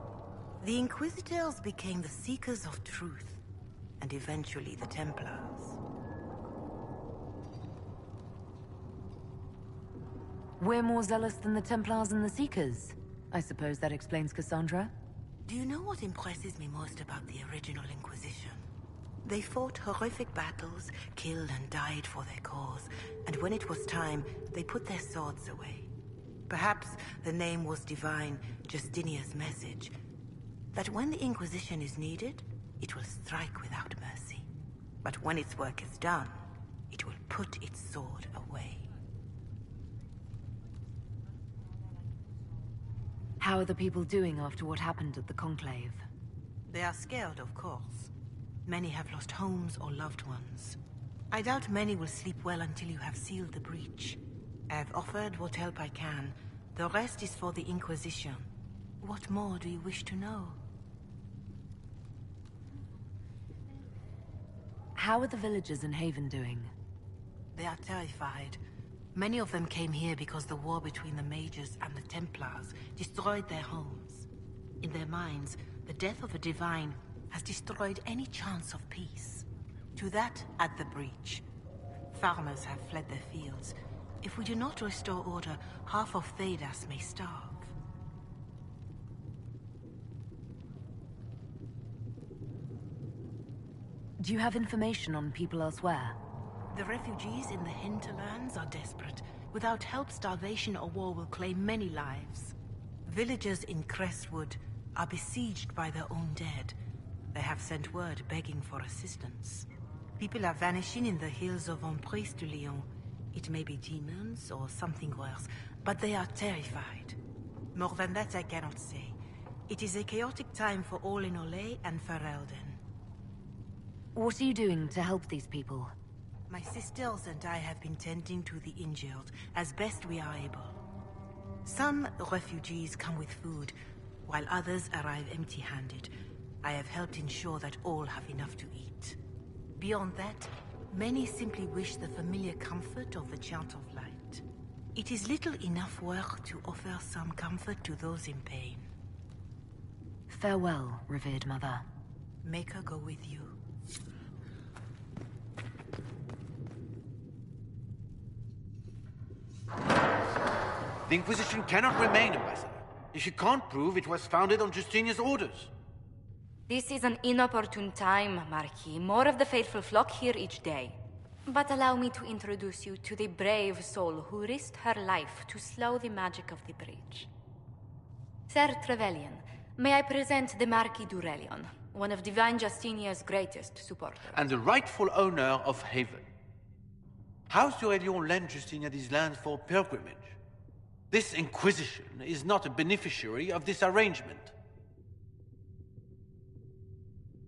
The Inquisitors became the Seekers of Truth, and eventually the Templars. We're more zealous than the Templars and the Seekers. I suppose that explains Cassandra? Do you know what impresses me most about the original Inquisition? They fought horrific battles, killed and died for their cause, and when it was time, they put their swords away. Perhaps the name was Divine Justinia's message, that when the Inquisition is needed, it will strike without mercy. But when its work is done, it will put its sword away. How are the people doing after what happened at the Conclave? They are scared, of course. Many have lost homes or loved ones. I doubt many will sleep well until you have sealed the breach. I have offered what help I can. The rest is for the Inquisition. What more do you wish to know? How are the villagers in Haven doing? They are terrified. Many of them came here because the war between the Mages and the Templars destroyed their homes. In their minds, the death of a Divine has destroyed any chance of peace. To that, add the breach. Farmers have fled their fields. If we do not restore order, half of Thedas may starve. Do you have information on people elsewhere? The refugees in the hinterlands are desperate. Without help, starvation or war will claim many lives. Villagers in Crestwood are besieged by their own dead. They have sent word begging for assistance. People are vanishing in the hills of Emprise de Lyon. It may be demons or something worse, but they are terrified. More than that I cannot say. It is a chaotic time for all in Olay and Ferelden. What are you doing to help these people? My sisters and I have been tending to the injured as best we are able. Some refugees come with food, while others arrive empty-handed. I have helped ensure that all have enough to eat. Beyond that, many simply wish the familiar comfort of the Chant of Light. It is little enough work to offer some comfort to those in pain. Farewell, revered mother. Make her go with you. The Inquisition cannot remain, Ambassador, if you can't prove it was founded on Justinian's orders. This is an inopportune time, Marquis. More of the faithful flock here each day. But allow me to introduce you to the brave soul who risked her life to slow the magic of the breach. Sir Trevelyan, may I present the Marquis d'Aurelion, one of Divine Justinia's greatest supporters. And the rightful owner of Haven. House d'Aurelion lent Justinia these lands for pilgrimage. This Inquisition is not a beneficiary of this arrangement.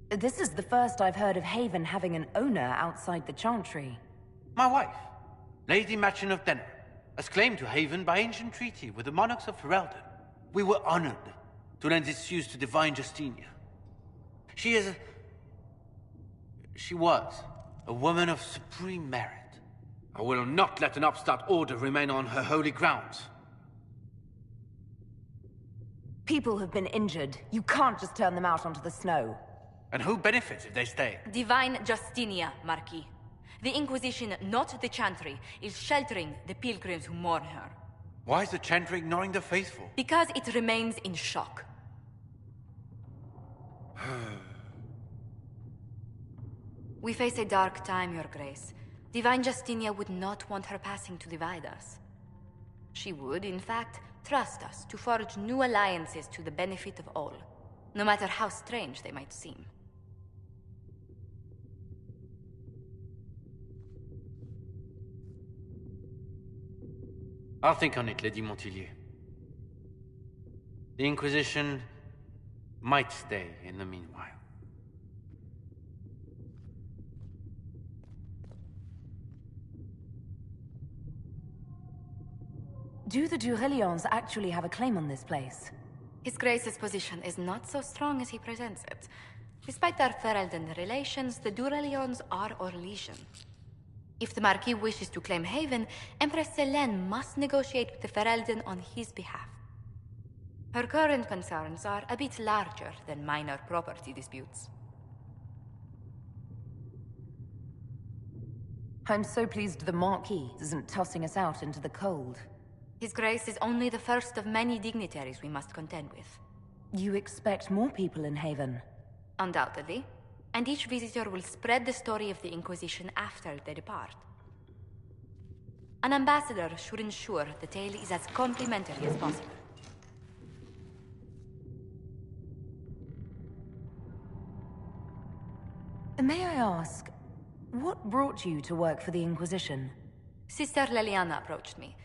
This is the first I've heard of Haven having an owner outside the Chantry. My wife, Lady Machin of Denner, has claimed to Haven by ancient treaty with the monarchs of Ferelden. We were honored to lend its use to Divine Justinia. She was a woman of supreme merit. I will not let an upstart order remain on her holy grounds. People have been injured. You can't just turn them out onto the snow. And who benefits if they stay? Divine Justinia, Marquis. The Inquisition, not the Chantry, is sheltering the pilgrims who mourn her. Why is the Chantry ignoring the faithful? Because it remains in shock. We face a dark time, Your Grace. Divine Justinia would not want her passing to divide us. She would, in fact, trust us to forge new alliances to the benefit of all, no matter how strange they might seem. I'll think on it, Lady Montillier. The Inquisition might stay in the meanwhile. Do the d'Aurelions actually have a claim on this place? His Grace's position is not so strong as he presents it. Despite our Ferelden relations, the d'Aurelions are Orlesian. If the Marquis wishes to claim Haven, Empress Selene must negotiate with the Ferelden on his behalf. Her current concerns are a bit larger than minor property disputes. I'm so pleased the Marquis isn't tossing us out into the cold. His Grace is only the first of many dignitaries we must contend with. You expect more people in Haven? Undoubtedly. And each visitor will spread the story of the Inquisition after they depart. An ambassador should ensure the tale is as complimentary as possible. May I ask, what brought you to work for the Inquisition? Sister Leliana approached me.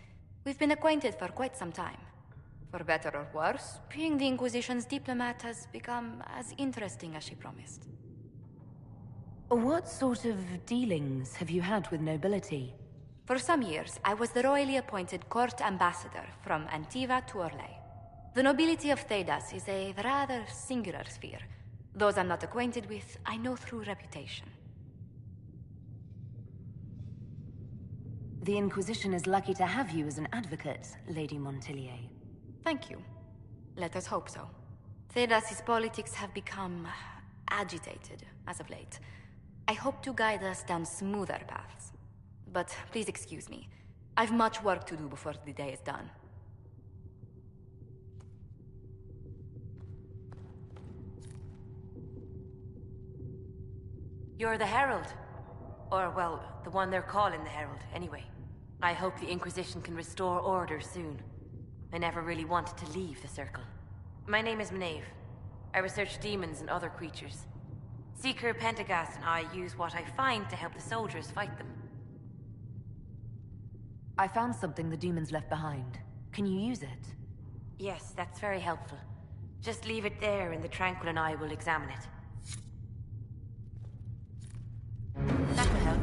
We've been acquainted for quite some time. For better or worse, being the Inquisition's diplomat has become as interesting as she promised. What sort of dealings have you had with nobility? For some years, I was the royally appointed court ambassador from Antiva to Orlais. The nobility of Terras is a rather singular sphere. Those I'm not acquainted with, I know through reputation. The Inquisition is lucky to have you as an advocate, Lady Montillier. Thank you. Let us hope so. Terras' politics have become agitated as of late. I hope to guide us down smoother paths. But please excuse me. I've much work to do before the day is done. You're the Herald. Or, well, the one they're calling the Herald, anyway. I hope the Inquisition can restore order soon. I never really wanted to leave the Circle. My name is Maeve. I research demons and other creatures. Seeker, Pentagast, and I use what I find to help the soldiers fight them. I found something the demons left behind. Can you use it? Yes, that's very helpful. Just leave it there and the Tranquil and I will examine it. That will help.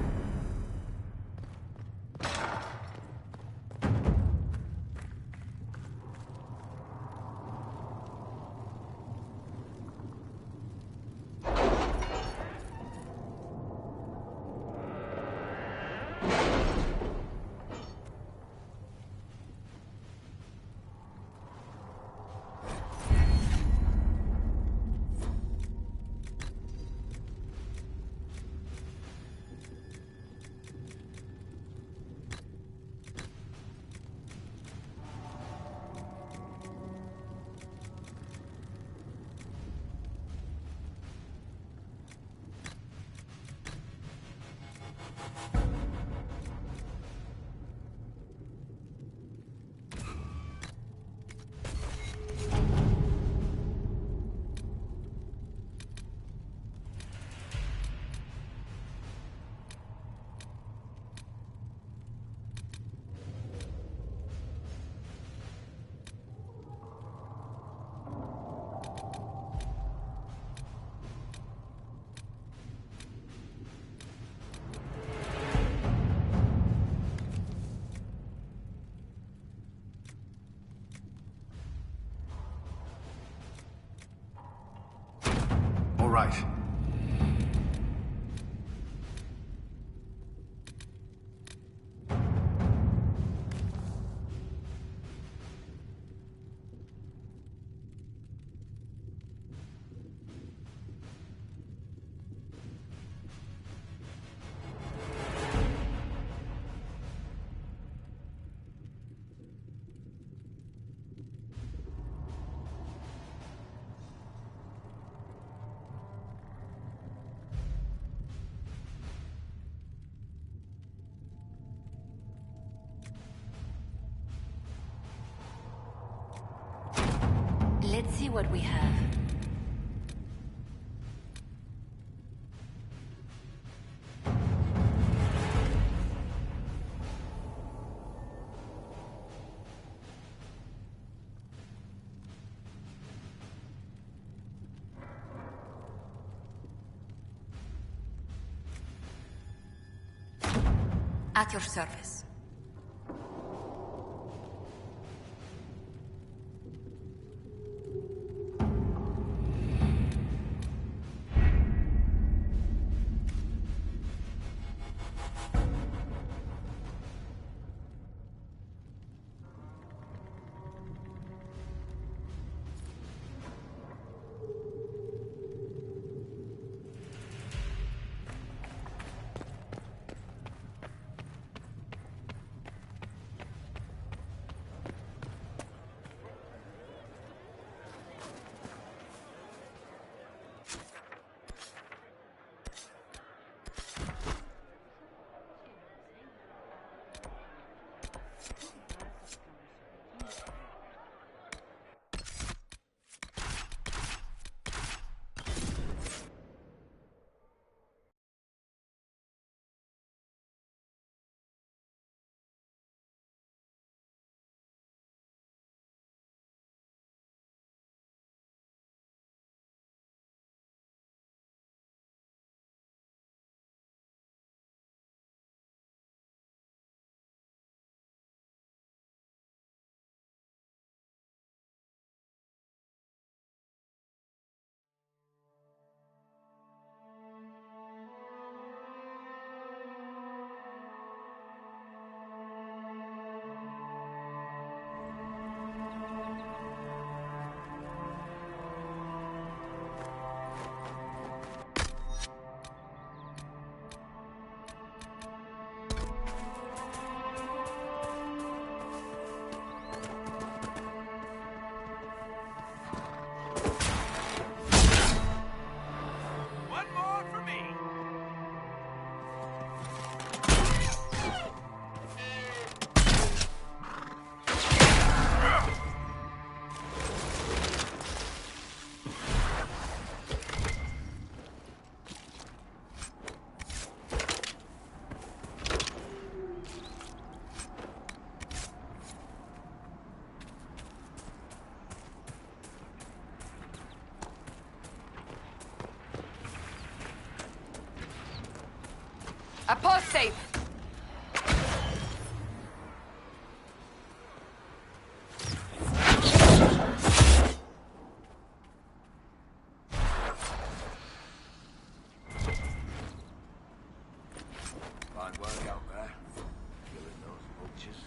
Right. Let's see what we have. At your service. Apostate! Fine work out there. Killing those vultures.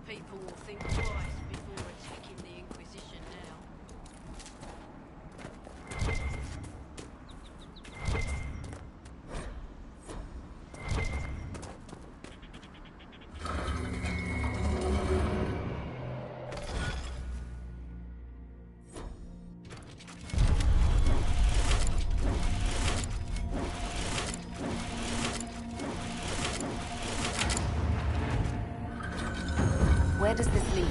People will think twice before attacking the Inquisition now. Where does this lead?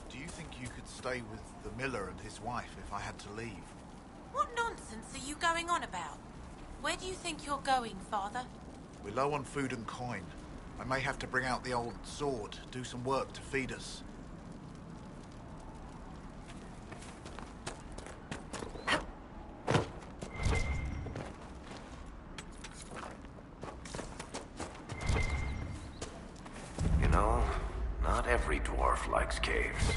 Do you think you could stay with the miller and his wife if I had to leave? What nonsense are you going on about? Where do you think you're going, Father? We're low on food and coin. I may have to bring out the old sword, do some work to feed us. You know, not every dwarf likes caves.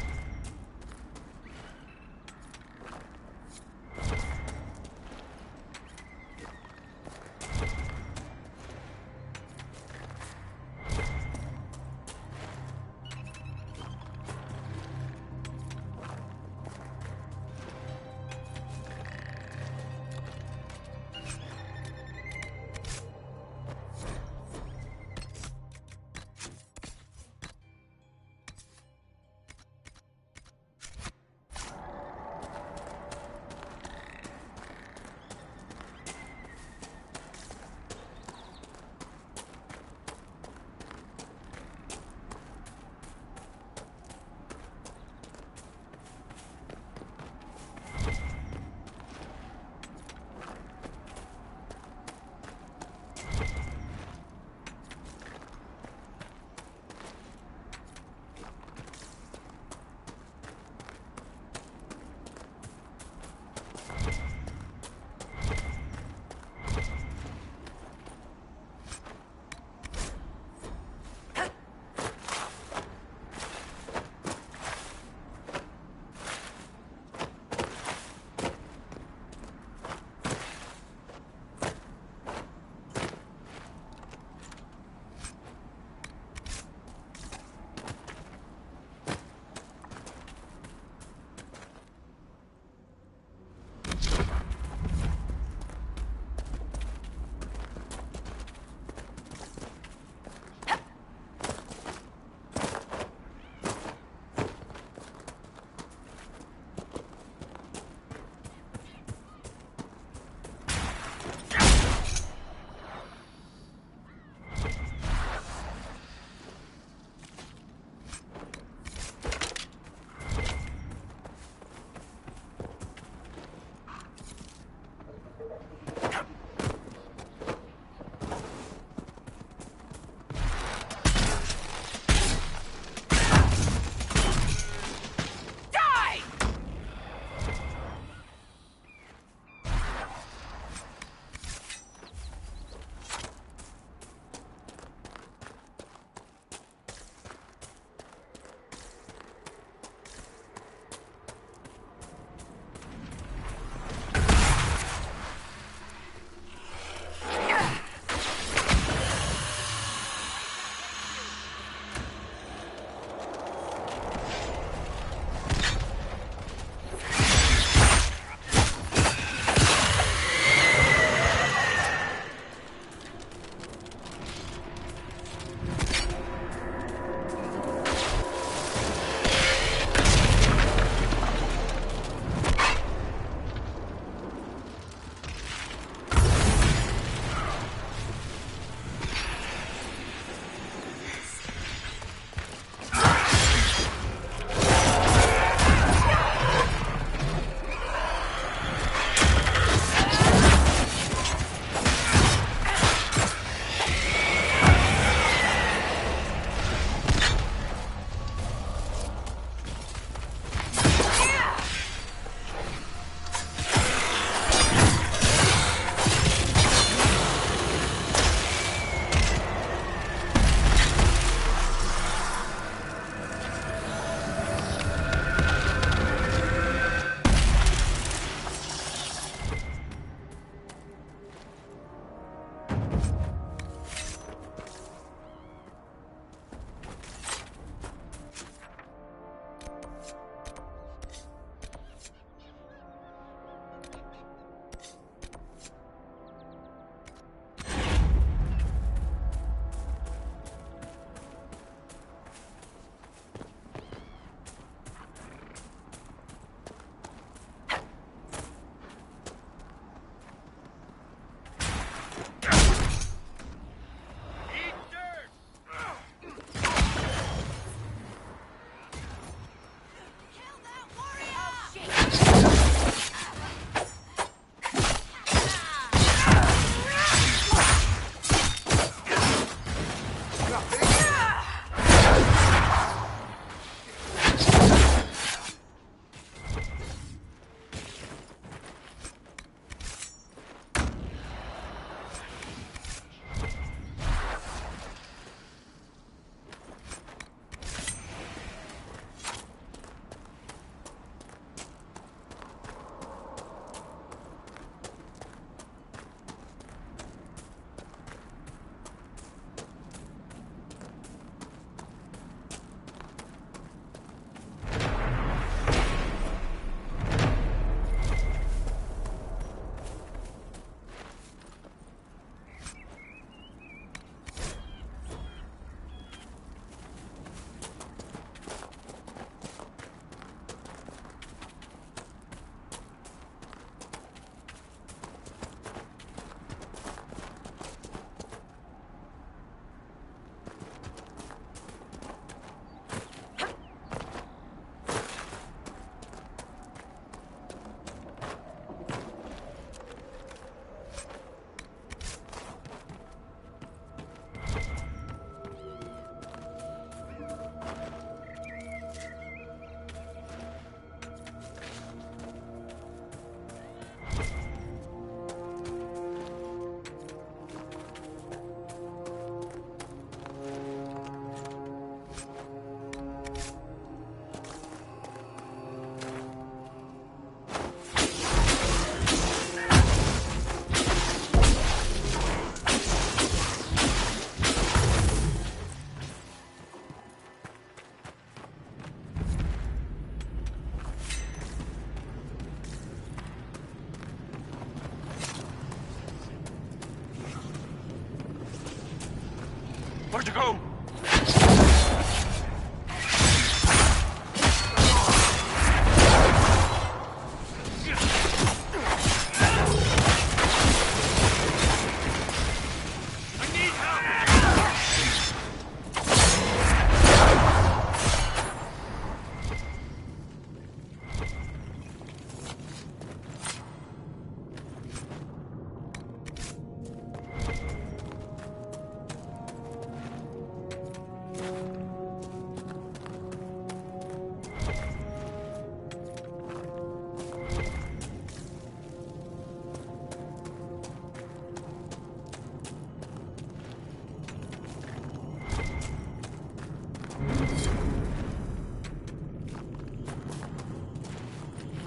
Where'd you go?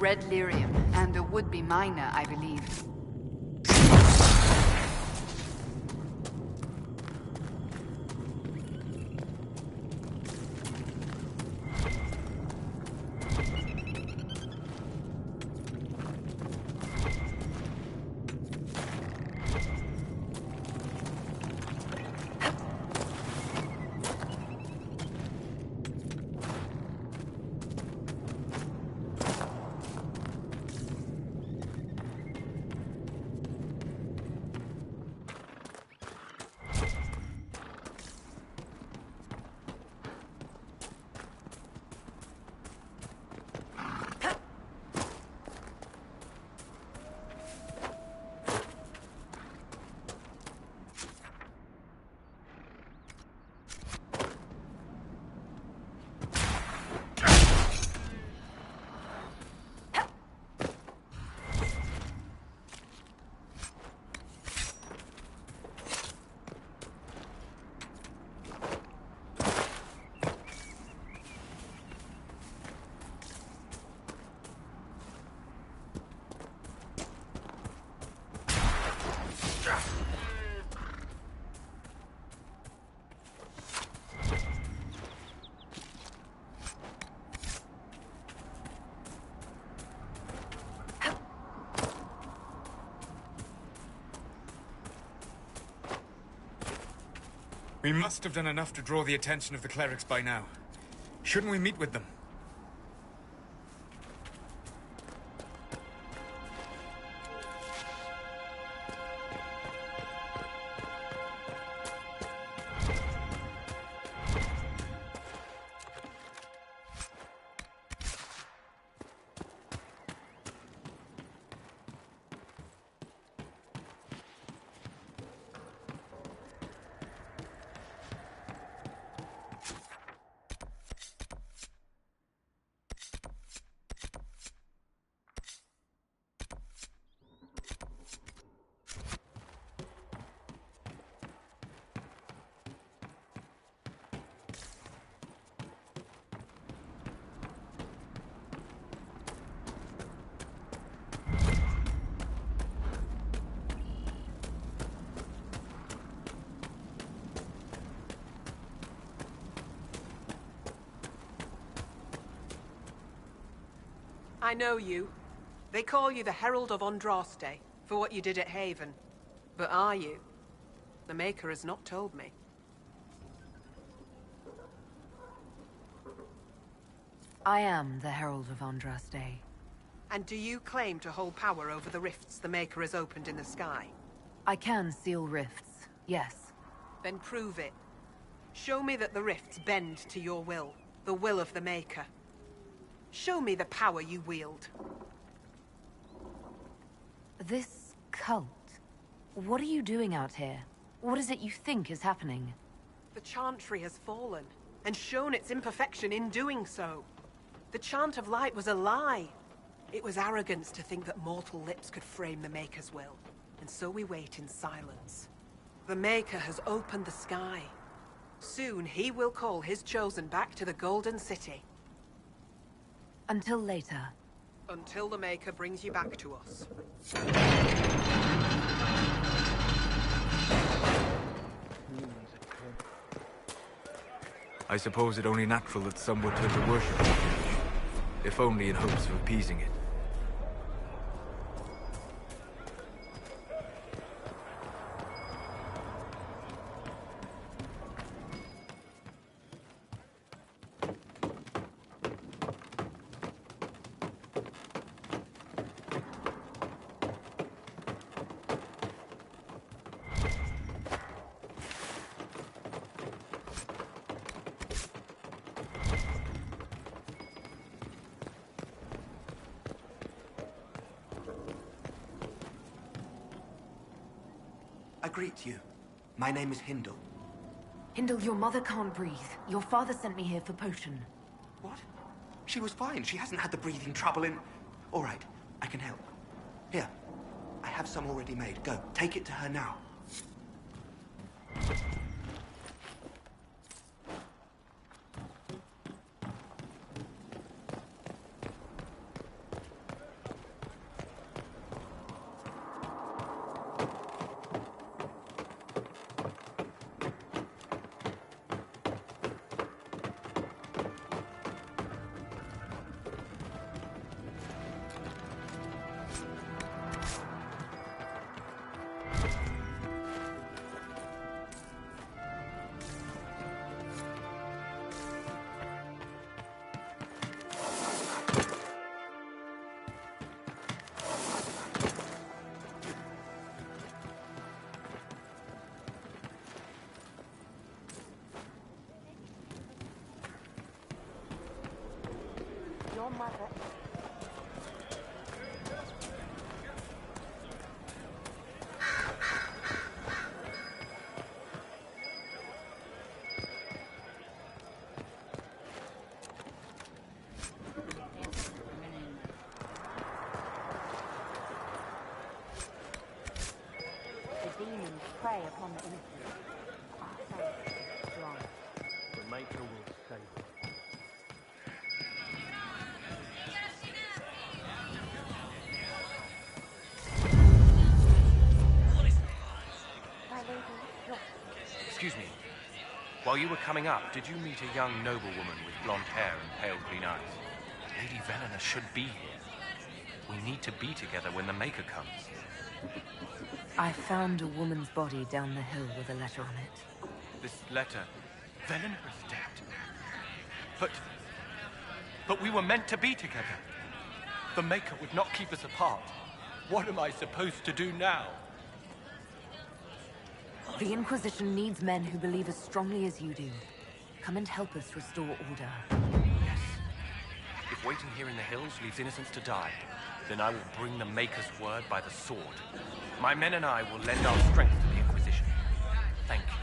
Red lyrium, and a would-be miner, I believe. We must have done enough to draw the attention of the clerics by now. Shouldn't we meet with them? I know you. They call you the Herald of Andraste for what you did at Haven. But are you? The Maker has not told me. I am the Herald of Andraste. And do you claim to hold power over the rifts the Maker has opened in the sky? I can seal rifts, yes. Then prove it. Show me that the rifts bend to your will, the will of the Maker. Show me the power you wield. This cult... What are you doing out here? What is it you think is happening? The Chantry has fallen, and shown its imperfection in doing so. The Chant of Light was a lie. It was arrogance to think that mortal lips could frame the Maker's will. And so we wait in silence. The Maker has opened the sky. Soon he will call his chosen back to the Golden City. Until later. Until the Maker brings you back to us. I suppose it only natural that some would turn to worship the church, if only in hopes of appeasing it. greet you. My name is Hindle. Hindle, your mother can't breathe. Your father sent me here for potion. What? She was fine. She hasn't had the breathing trouble in... All right, I can help. Here, I have some already made. Go, take it to her now. Your mother... The demons prey upon the innocent. Our faith is strong. The Maker will save us. Excuse me. While you were coming up, did you meet a young noblewoman with blonde hair and pale green eyes? Lady Velena should be here. We need to be together when the Maker comes. I found a woman's body down the hill with a letter on it. This letter... Velena is dead. But we were meant to be together. The Maker would not keep us apart. What am I supposed to do now? The Inquisition needs men who believe as strongly as you do. Come and help us restore order. Yes. If waiting here in the hills leaves innocents to die, then I will bring the Maker's word by the sword. My men and I will lend our strength to the Inquisition. Thank you.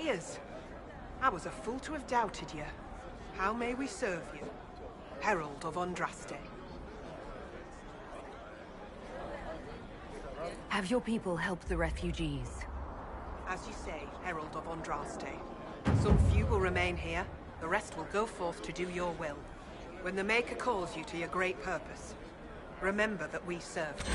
Tears. I was a fool to have doubted you. How may we serve you? Herald of Andraste. Have your people helped the refugees? As you say, Herald of Andraste. Some few will remain here. The rest will go forth to do your will. When the Maker calls you to your great purpose, remember that we served.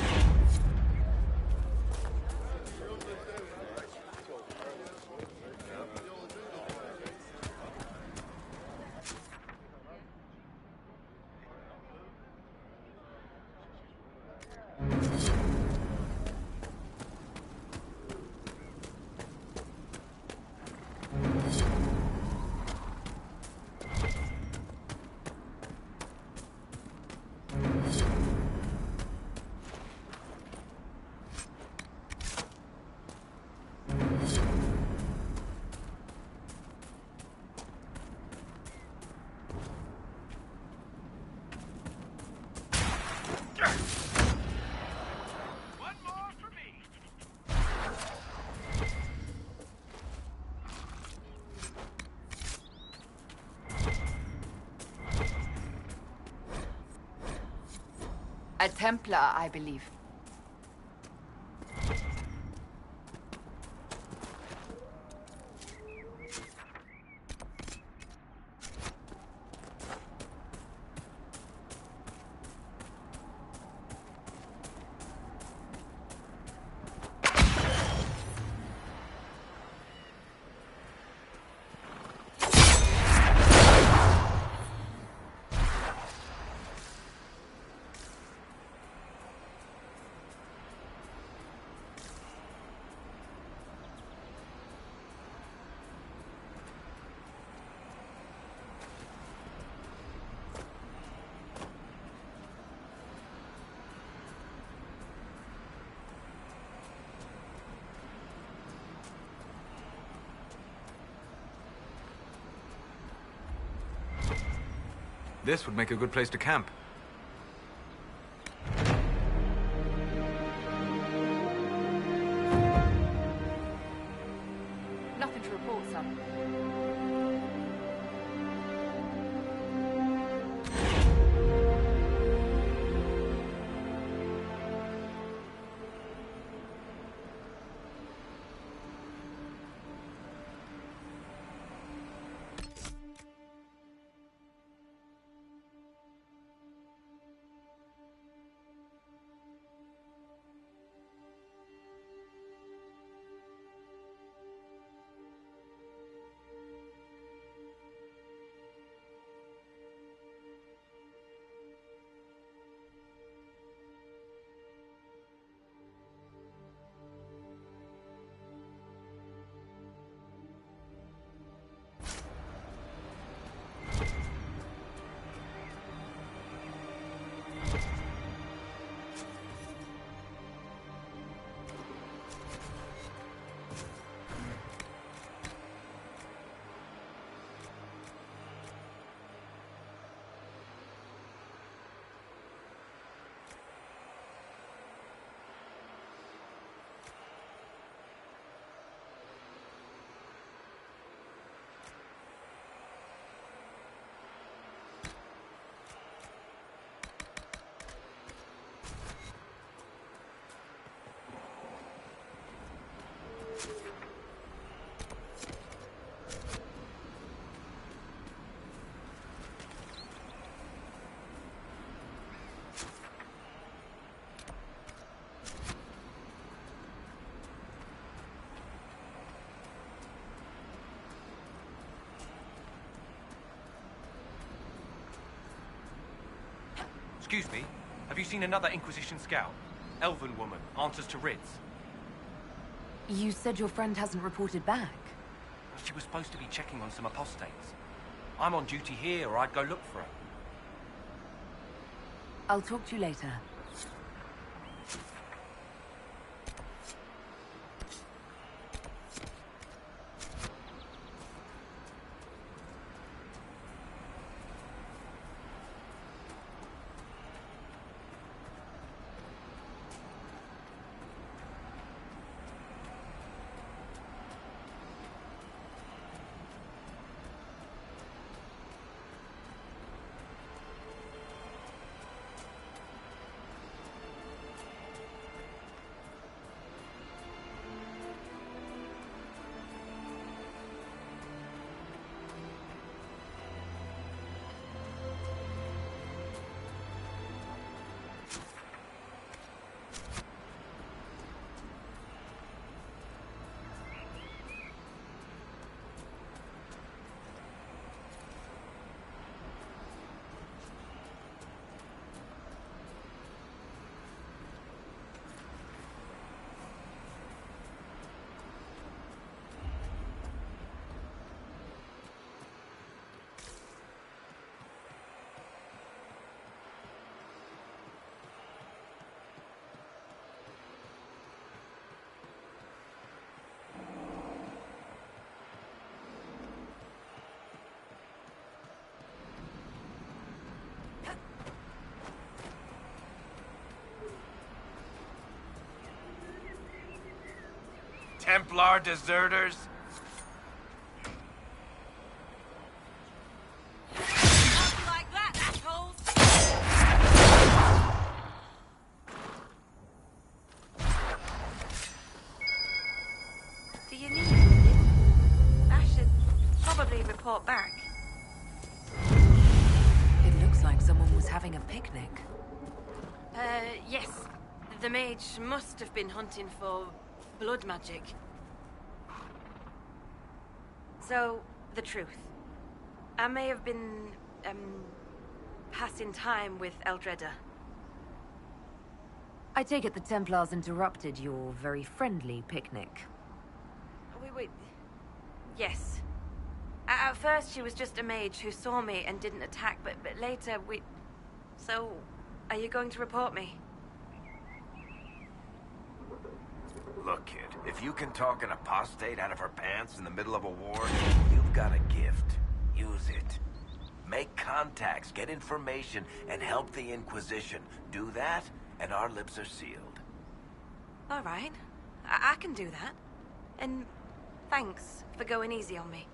A Templar, I believe. This would make a good place to camp. Nothing to report, son. Excuse me, have you seen another Inquisition scout? Elven woman, answers to writs. You said your friend hasn't reported back. She was supposed to be checking on some apostates. I'm on duty here, or I'd go look for her. I'll talk to you later. Templar deserters? Like that, assholes! Do you need anything? I should probably report back. It looks like someone was having a picnic. Yes. The mage must have been hunting for blood magic. So, the truth. I may have been, passing time with Eldreda. I take it the Templars interrupted your very friendly picnic. Wait. Yes. At first, she was just a mage who saw me and didn't attack, but later we... So, are you going to report me? Look, kid, if you can talk an apostate out of her pants in the middle of a war, you've got a gift. Use it. Make contacts, get information, and help the Inquisition. Do that, and our lips are sealed. All right. I can do that. And thanks for going easy on me.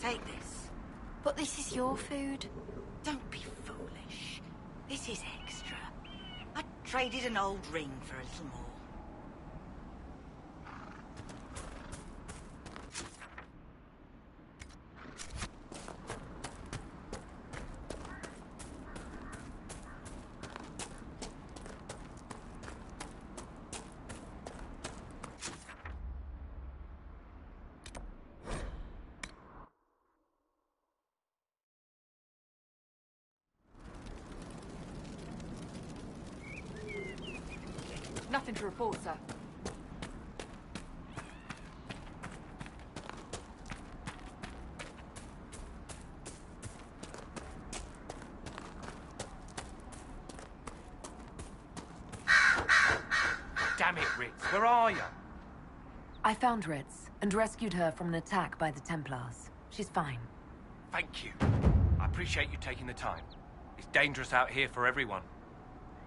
Take this. But this is your food. Don't be foolish. This is extra. I traded an old ring for a little more. Nothing to report, sir. Damn it, Ritz, where are you? I found Ritz and rescued her from an attack by the Templars. She's fine. Thank you. I appreciate you taking the time. It's dangerous out here for everyone.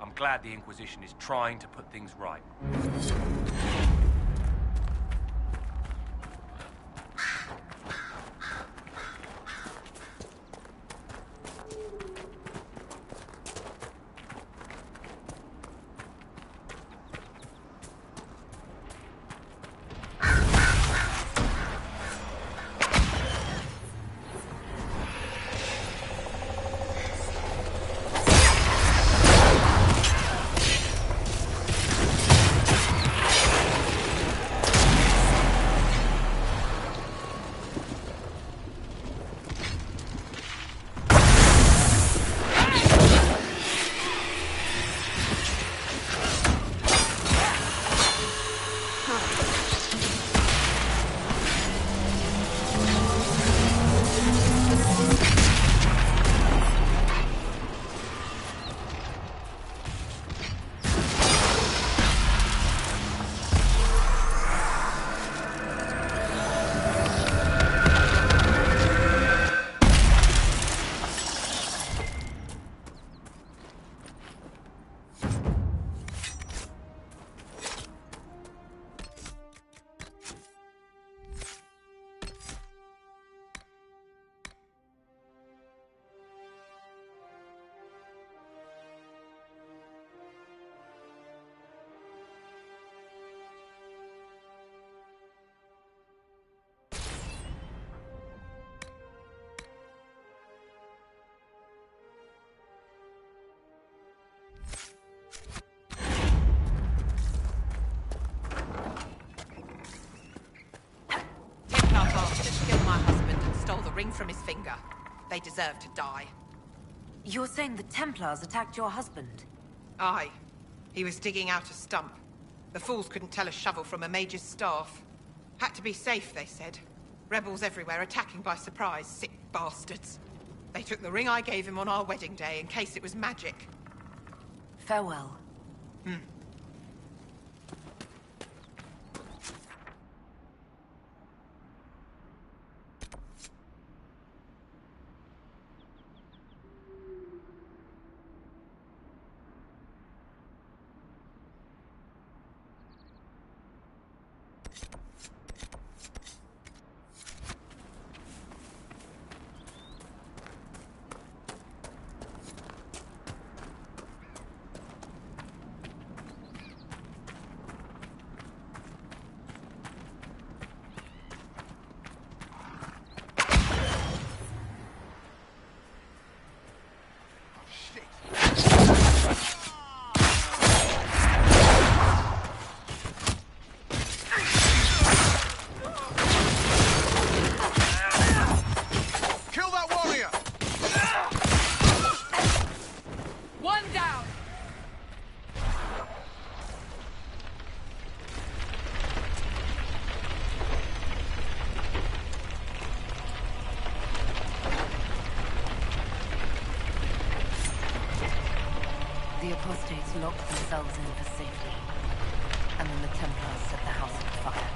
I'm glad the Inquisition is trying to put things right. From his finger. They deserve to die. You're saying the Templars attacked your husband? Aye. He was digging out a stump. The fools couldn't tell a shovel from a mage's staff. Had to be safe, they said. Rebels everywhere attacking by surprise, sick bastards. They took the ring I gave him on our wedding day in case it was magic. Farewell. The apostates locked themselves in for safety, and then the Templars set the house on fire.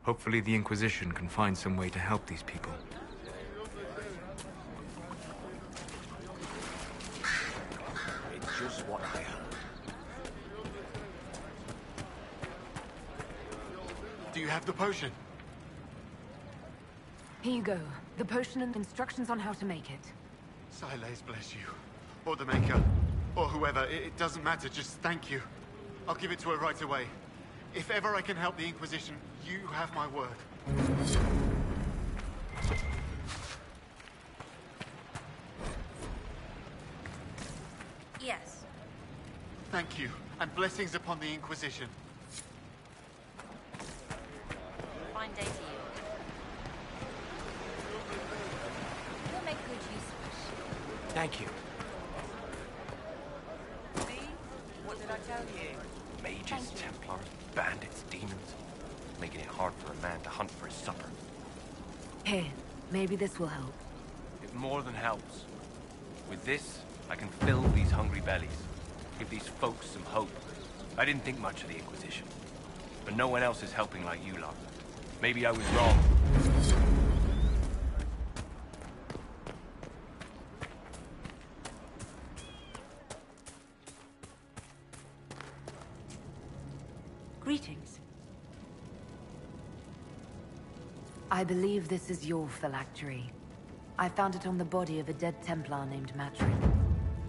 Hopefully the Inquisition can find some way to help these people. It's just what I heard. Do you have the potion? Here you go. The potion and instructions on how to make it. Silas bless you. Or the Maker. Or whoever. It doesn't matter. Just thank you. I'll give it to her right away. If ever I can help the Inquisition, you have my word. Yes. Thank you, and blessings upon the Inquisition. Fine day to you. We'll make good use of it. Thank you. See? What did I tell you? Mages, Templars, bandits, demons. Making it hard for a man to hunt for his supper. Here, maybe this will help. It more than helps. With this, I can fill these hungry bellies. Give these folks some hope. I didn't think much of the Inquisition. But no one else is helping like you lot. Maybe I was wrong. Greetings. I believe this is your phylactery. I found it on the body of a dead Templar named Matrin.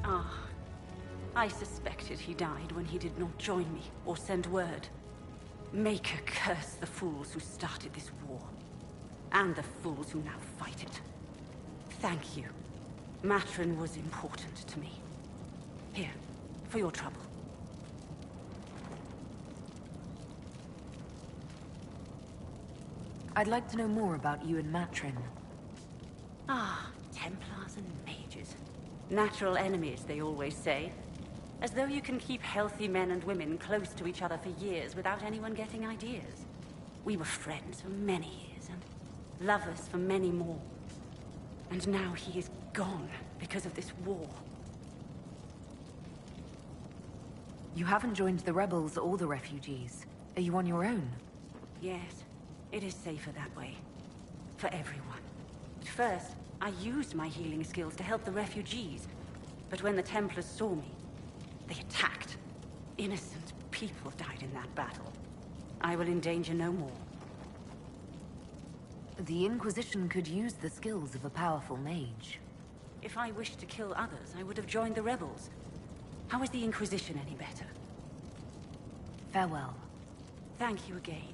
Ah. I suspected he died when he did not join me or send word. Maker curse the fools who started this war. And the fools who now fight it. Thank you. Matrin was important to me. Here, for your trouble. I'd like to know more about you and Matrin. Ah, Templars and mages. Natural enemies, they always say. As though you can keep healthy men and women close to each other for years without anyone getting ideas. We were friends for many years, and lovers for many more. And now he is gone because of this war. You haven't joined the rebels or the refugees. Are you on your own? Yes, it is safer that way. For everyone. At first, I used my healing skills to help the refugees. But when the Templars saw me, they attacked. Innocent people died in that battle. I will endanger no more. The Inquisition could use the skills of a powerful mage. If I wished to kill others, I would have joined the rebels. How is the Inquisition any better? Farewell. Thank you again.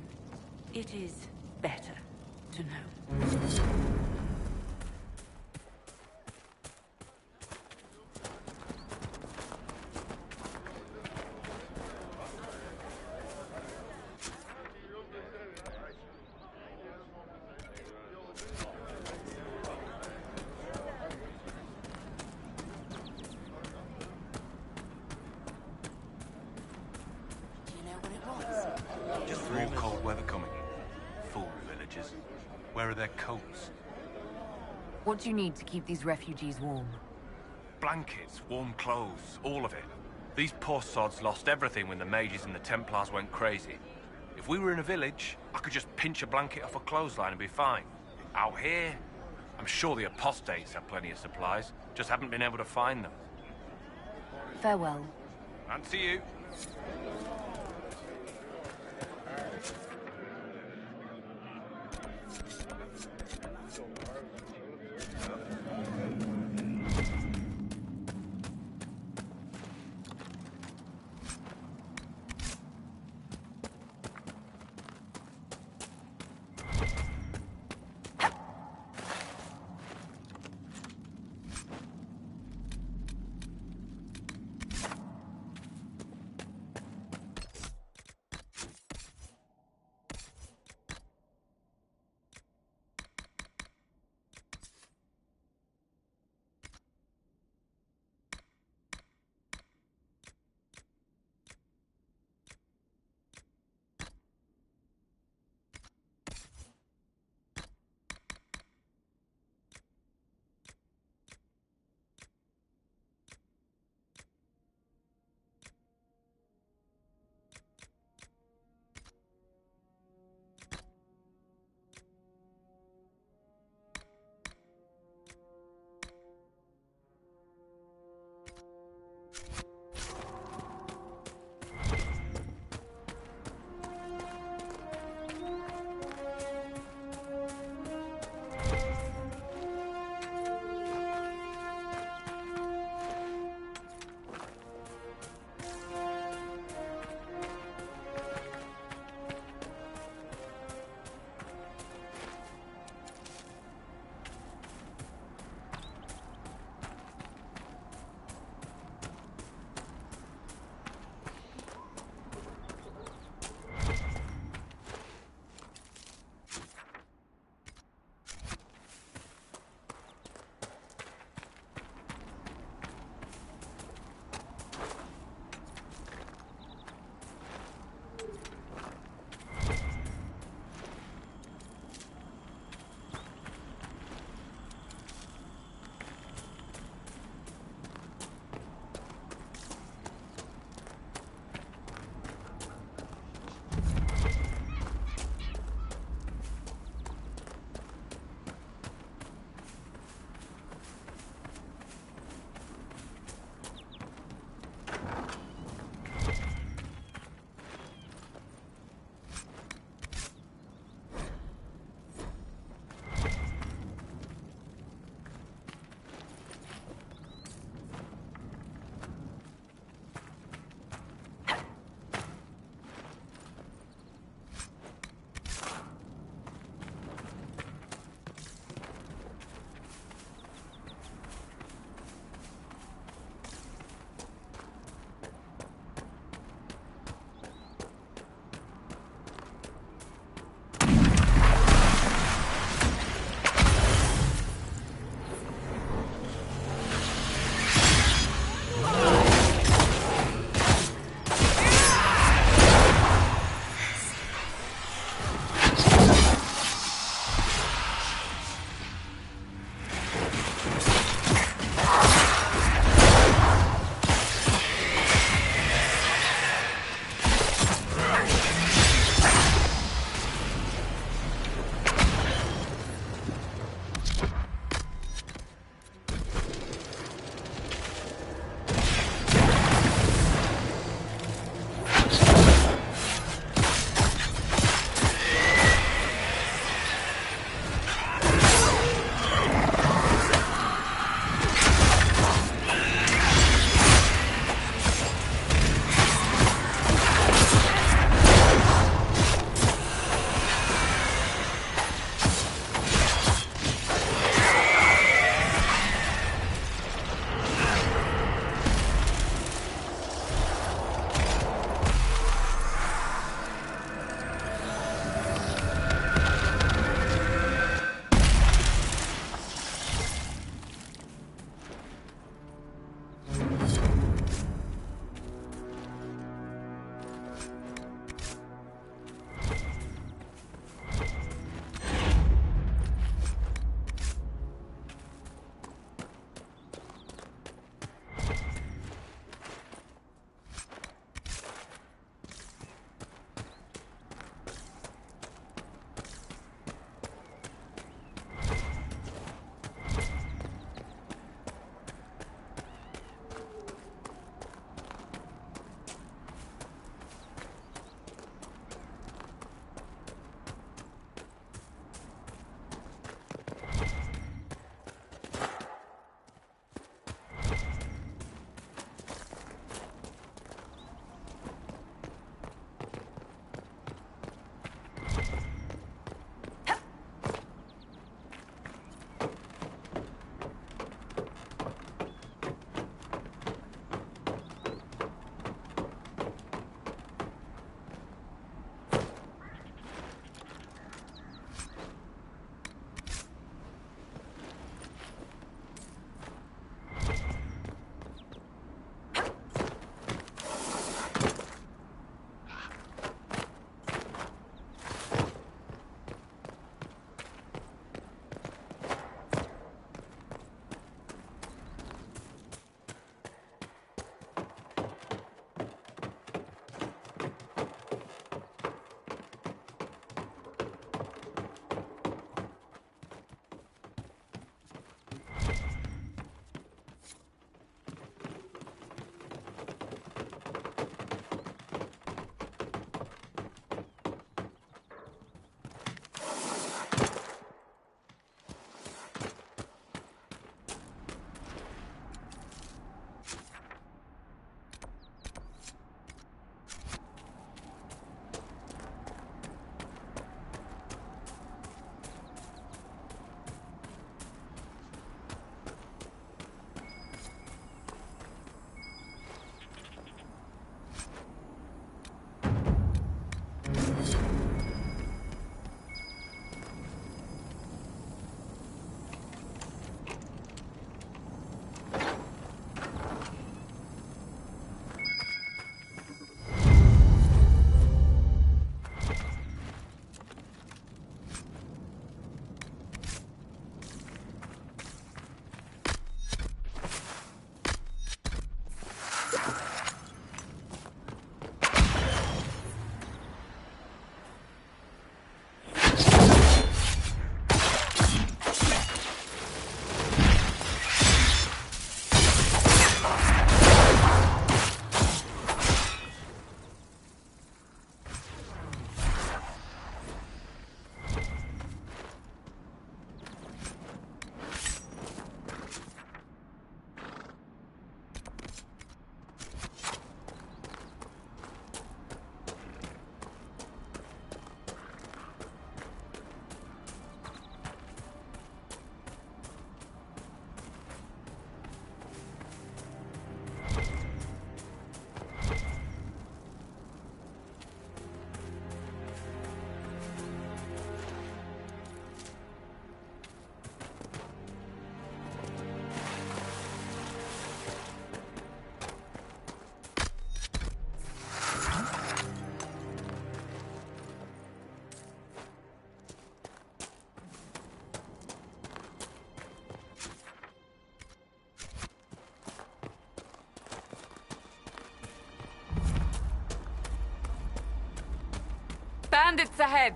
It is better to know. More cold weather coming. Fool villagers. Where are their coats? What do you need to keep these refugees warm? Blankets, warm clothes, all of it. These poor sods lost everything when the mages and the Templars went crazy. If we were in a village, I could just pinch a blanket off a clothesline and be fine. Out here, I'm sure the apostates have plenty of supplies, just haven't been able to find them. Farewell. And to you. Bandits ahead!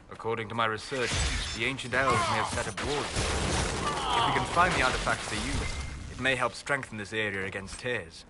According to my research, the ancient elves may have set up wards. If we can find the artifacts they use, it may help strengthen this area against Terras.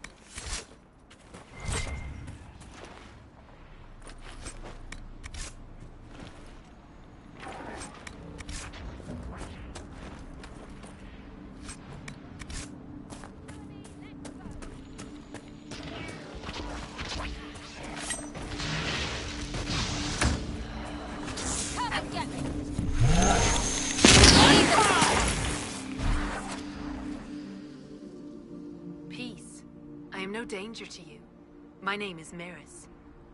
Danger to you. My name is Maris.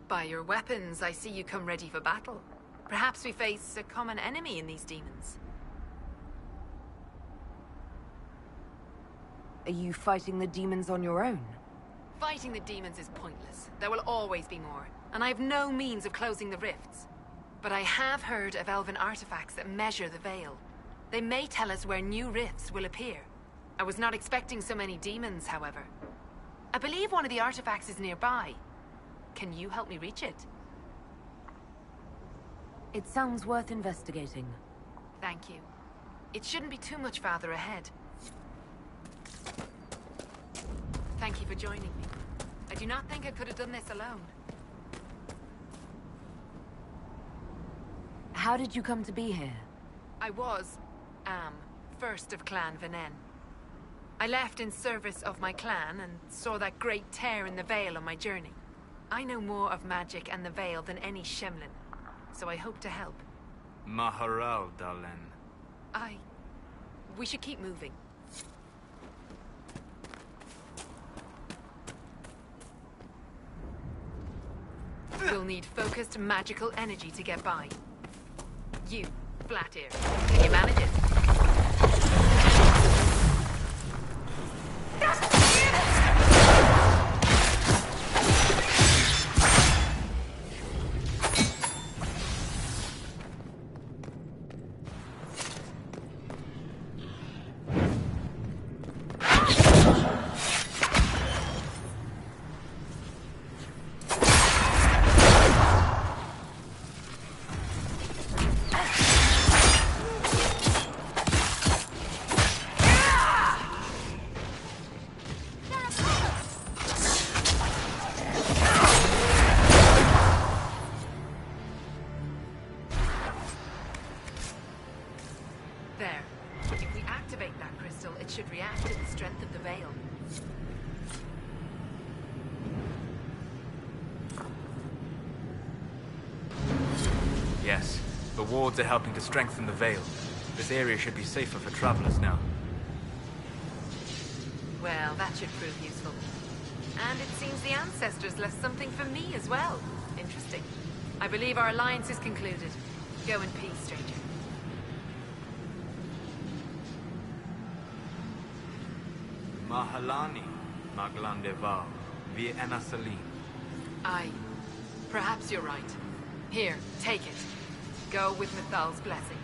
By your weapons, I see you come ready for battle. Perhaps we face a common enemy in these demons. Are you fighting the demons on your own? Fighting the demons is pointless. There will always be more, and I have no means of closing the rifts. But I have heard of elven artifacts that measure the veil. They may tell us where new rifts will appear. I was not expecting so many demons, however. I believe one of the artifacts is nearby. Can you help me reach it? It sounds worth investigating. Thank you. It shouldn't be too much farther ahead. Thank you for joining me. I do not think I could have done this alone. How did you come to be here? I am, first of Clan Venen. I left in service of my clan and saw that great tear in the Veil on my journey. I know more of magic and the Veil than any Shemlin, so I hope to help. Maharal, Dalen. We should keep moving. We'll need focused magical energy to get by. You, Flatear, can you manage it? Should react to the strength of the veil. Yes, the wards are helping to strengthen the veil. This area should be safer for travelers now. Well, that should prove useful. And it seems the ancestors left something for me as well. Interesting. I believe our alliance is concluded. Go in peace, stranger. Mahalani, Maglandeval, via Enasalim. Perhaps you're right. Here, take it. Go with Mithal's blessing.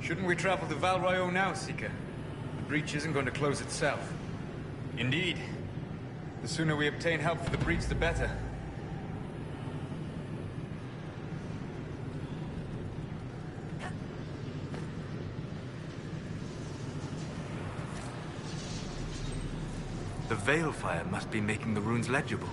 Shouldn't we travel to Val Royeaux now, Seeker? The breach isn't going to close itself. Indeed. The sooner we obtain help for the breach, the better. The Veil Fire must be making the runes legible.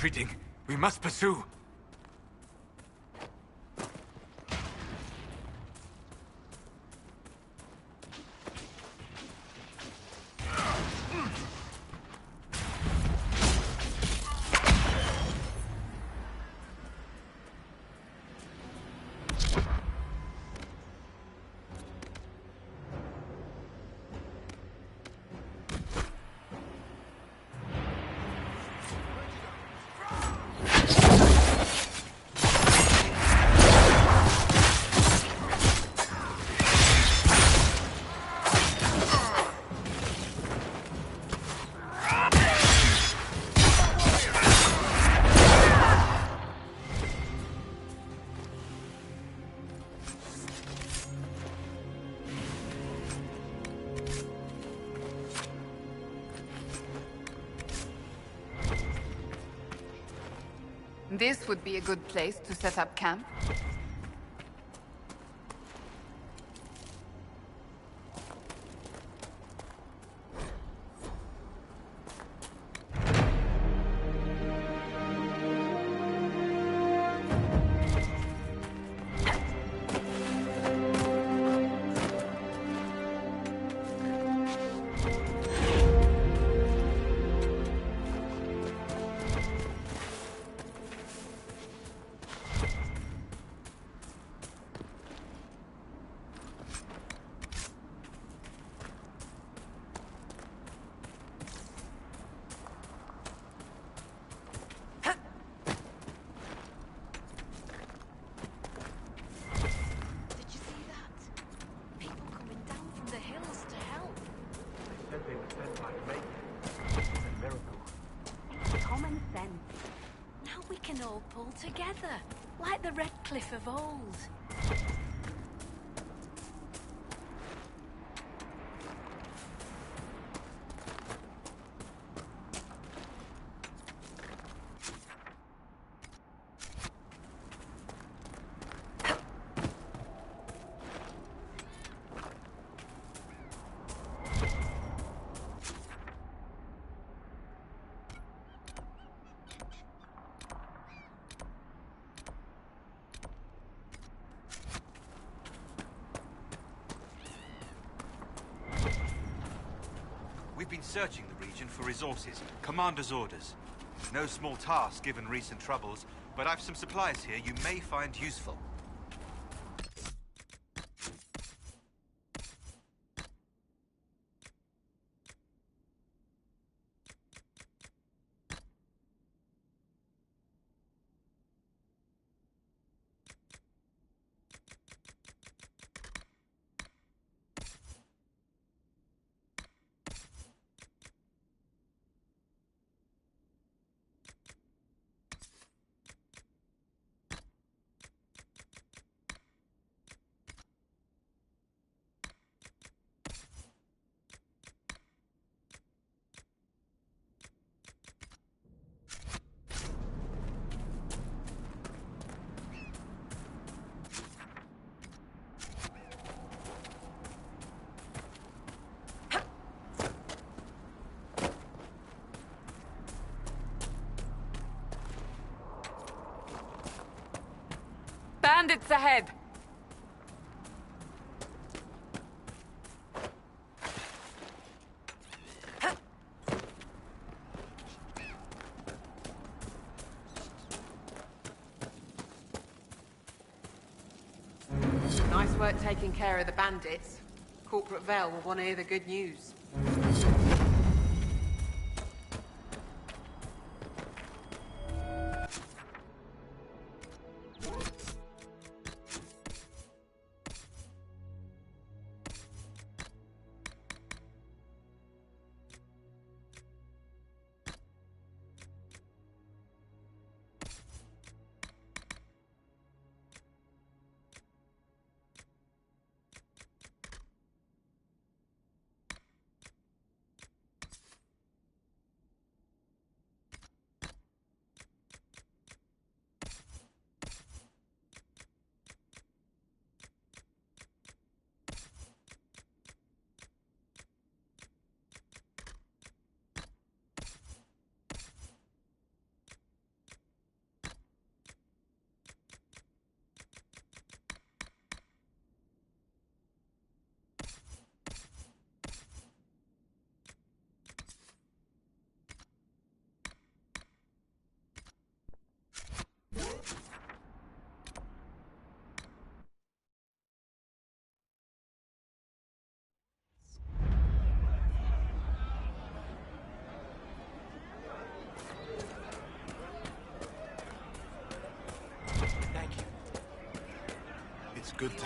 retreating. We must pursue. This would be a good place to set up camp. Common sense. Now we can all pull together, like the Red Cliff of old. We've been searching the region for resources, commander's orders. No small task given recent troubles, but I've some supplies here you may find useful. Bandits ahead! Nice work taking care of the bandits. Corporate Vale will want to hear the good news. It's good to...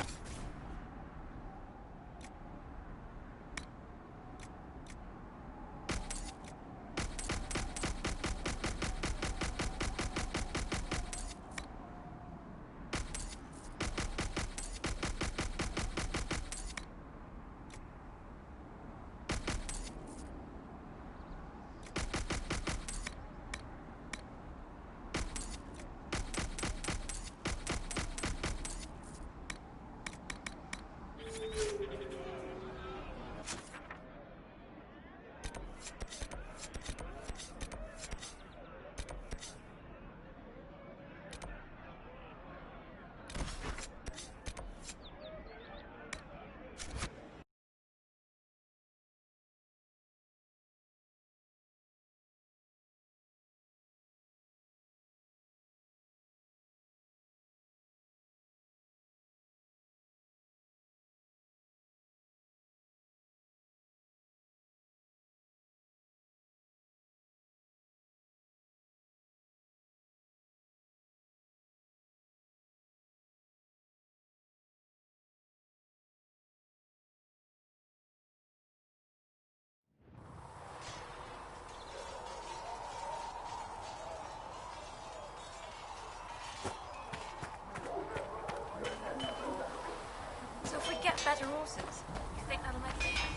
So if we get better horses, you think that'll make a difference?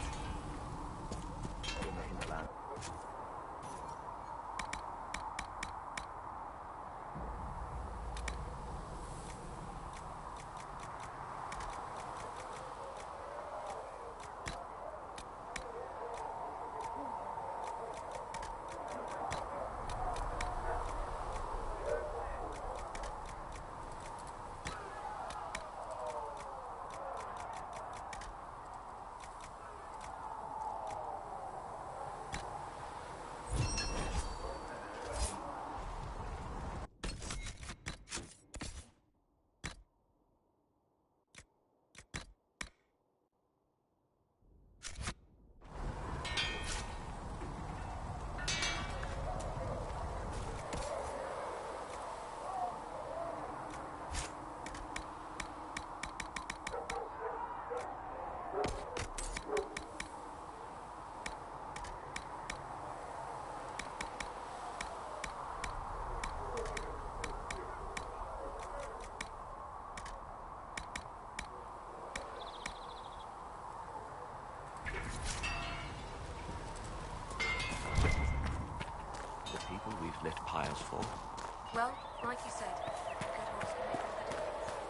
We've lit pyres for. Well, like you said, a good horse can make all the difference.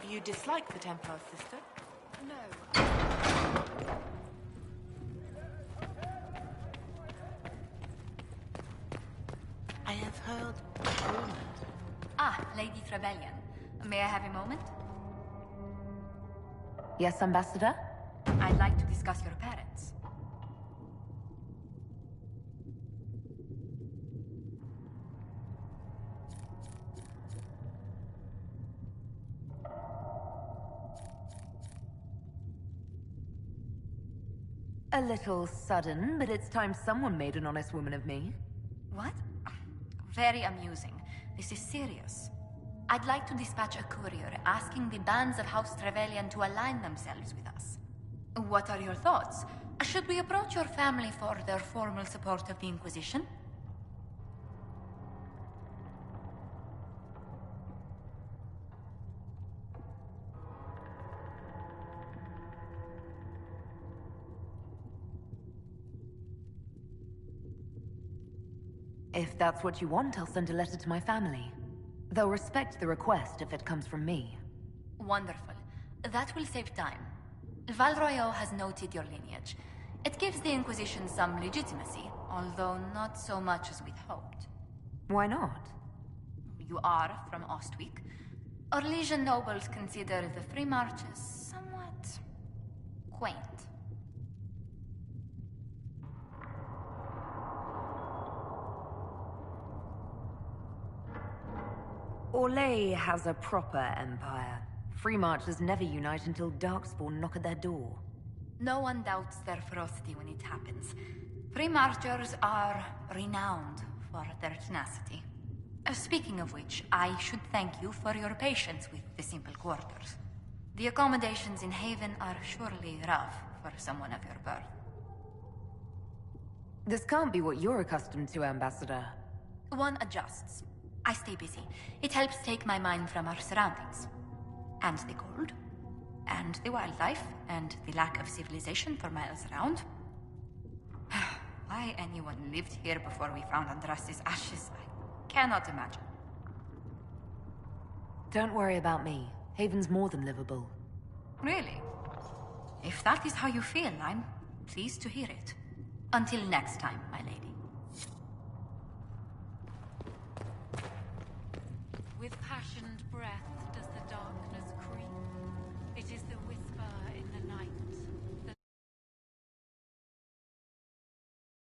You dislike the Templar, sister? No. I have heard rumors. Ah, Lady Trevelyan. May I have a moment? Yes, Ambassador? I'd like to discuss your parents. A little sudden, but it's time someone made an honest woman of me. What? Very amusing. This is serious. I'd like to dispatch a courier asking the bands of House Trevelyan to align themselves with us. What are your thoughts? Should we approach your family for their formal support of the Inquisition? If that's what you want, I'll send a letter to my family. They'll respect the request if it comes from me. Wonderful. That will save time. Val Royeaux has noted your lineage. It gives the Inquisition some legitimacy, although not so much as we'd hoped. Why not? You are from Ostwick. Orlesian nobles consider the Free Marches somewhat quaint. Orlais has a proper empire. Free marchers never unite until Darkspawn knock at their door. No one doubts their ferocity when it happens. Free marchers are renowned for their tenacity. Speaking of which, I should thank you for your patience with the simple quarters. The accommodations in Haven are surely rough for someone of your birth. This can't be what you're accustomed to, Ambassador. One adjusts. I stay busy. It helps take my mind from our surroundings. And the cold. And the wildlife. And the lack of civilization for miles around. Why anyone lived here before we found Andras's ashes, I cannot imagine. Don't worry about me. Haven's more than livable. Really? If that is how you feel, I'm pleased to hear it. Until next time, my lady.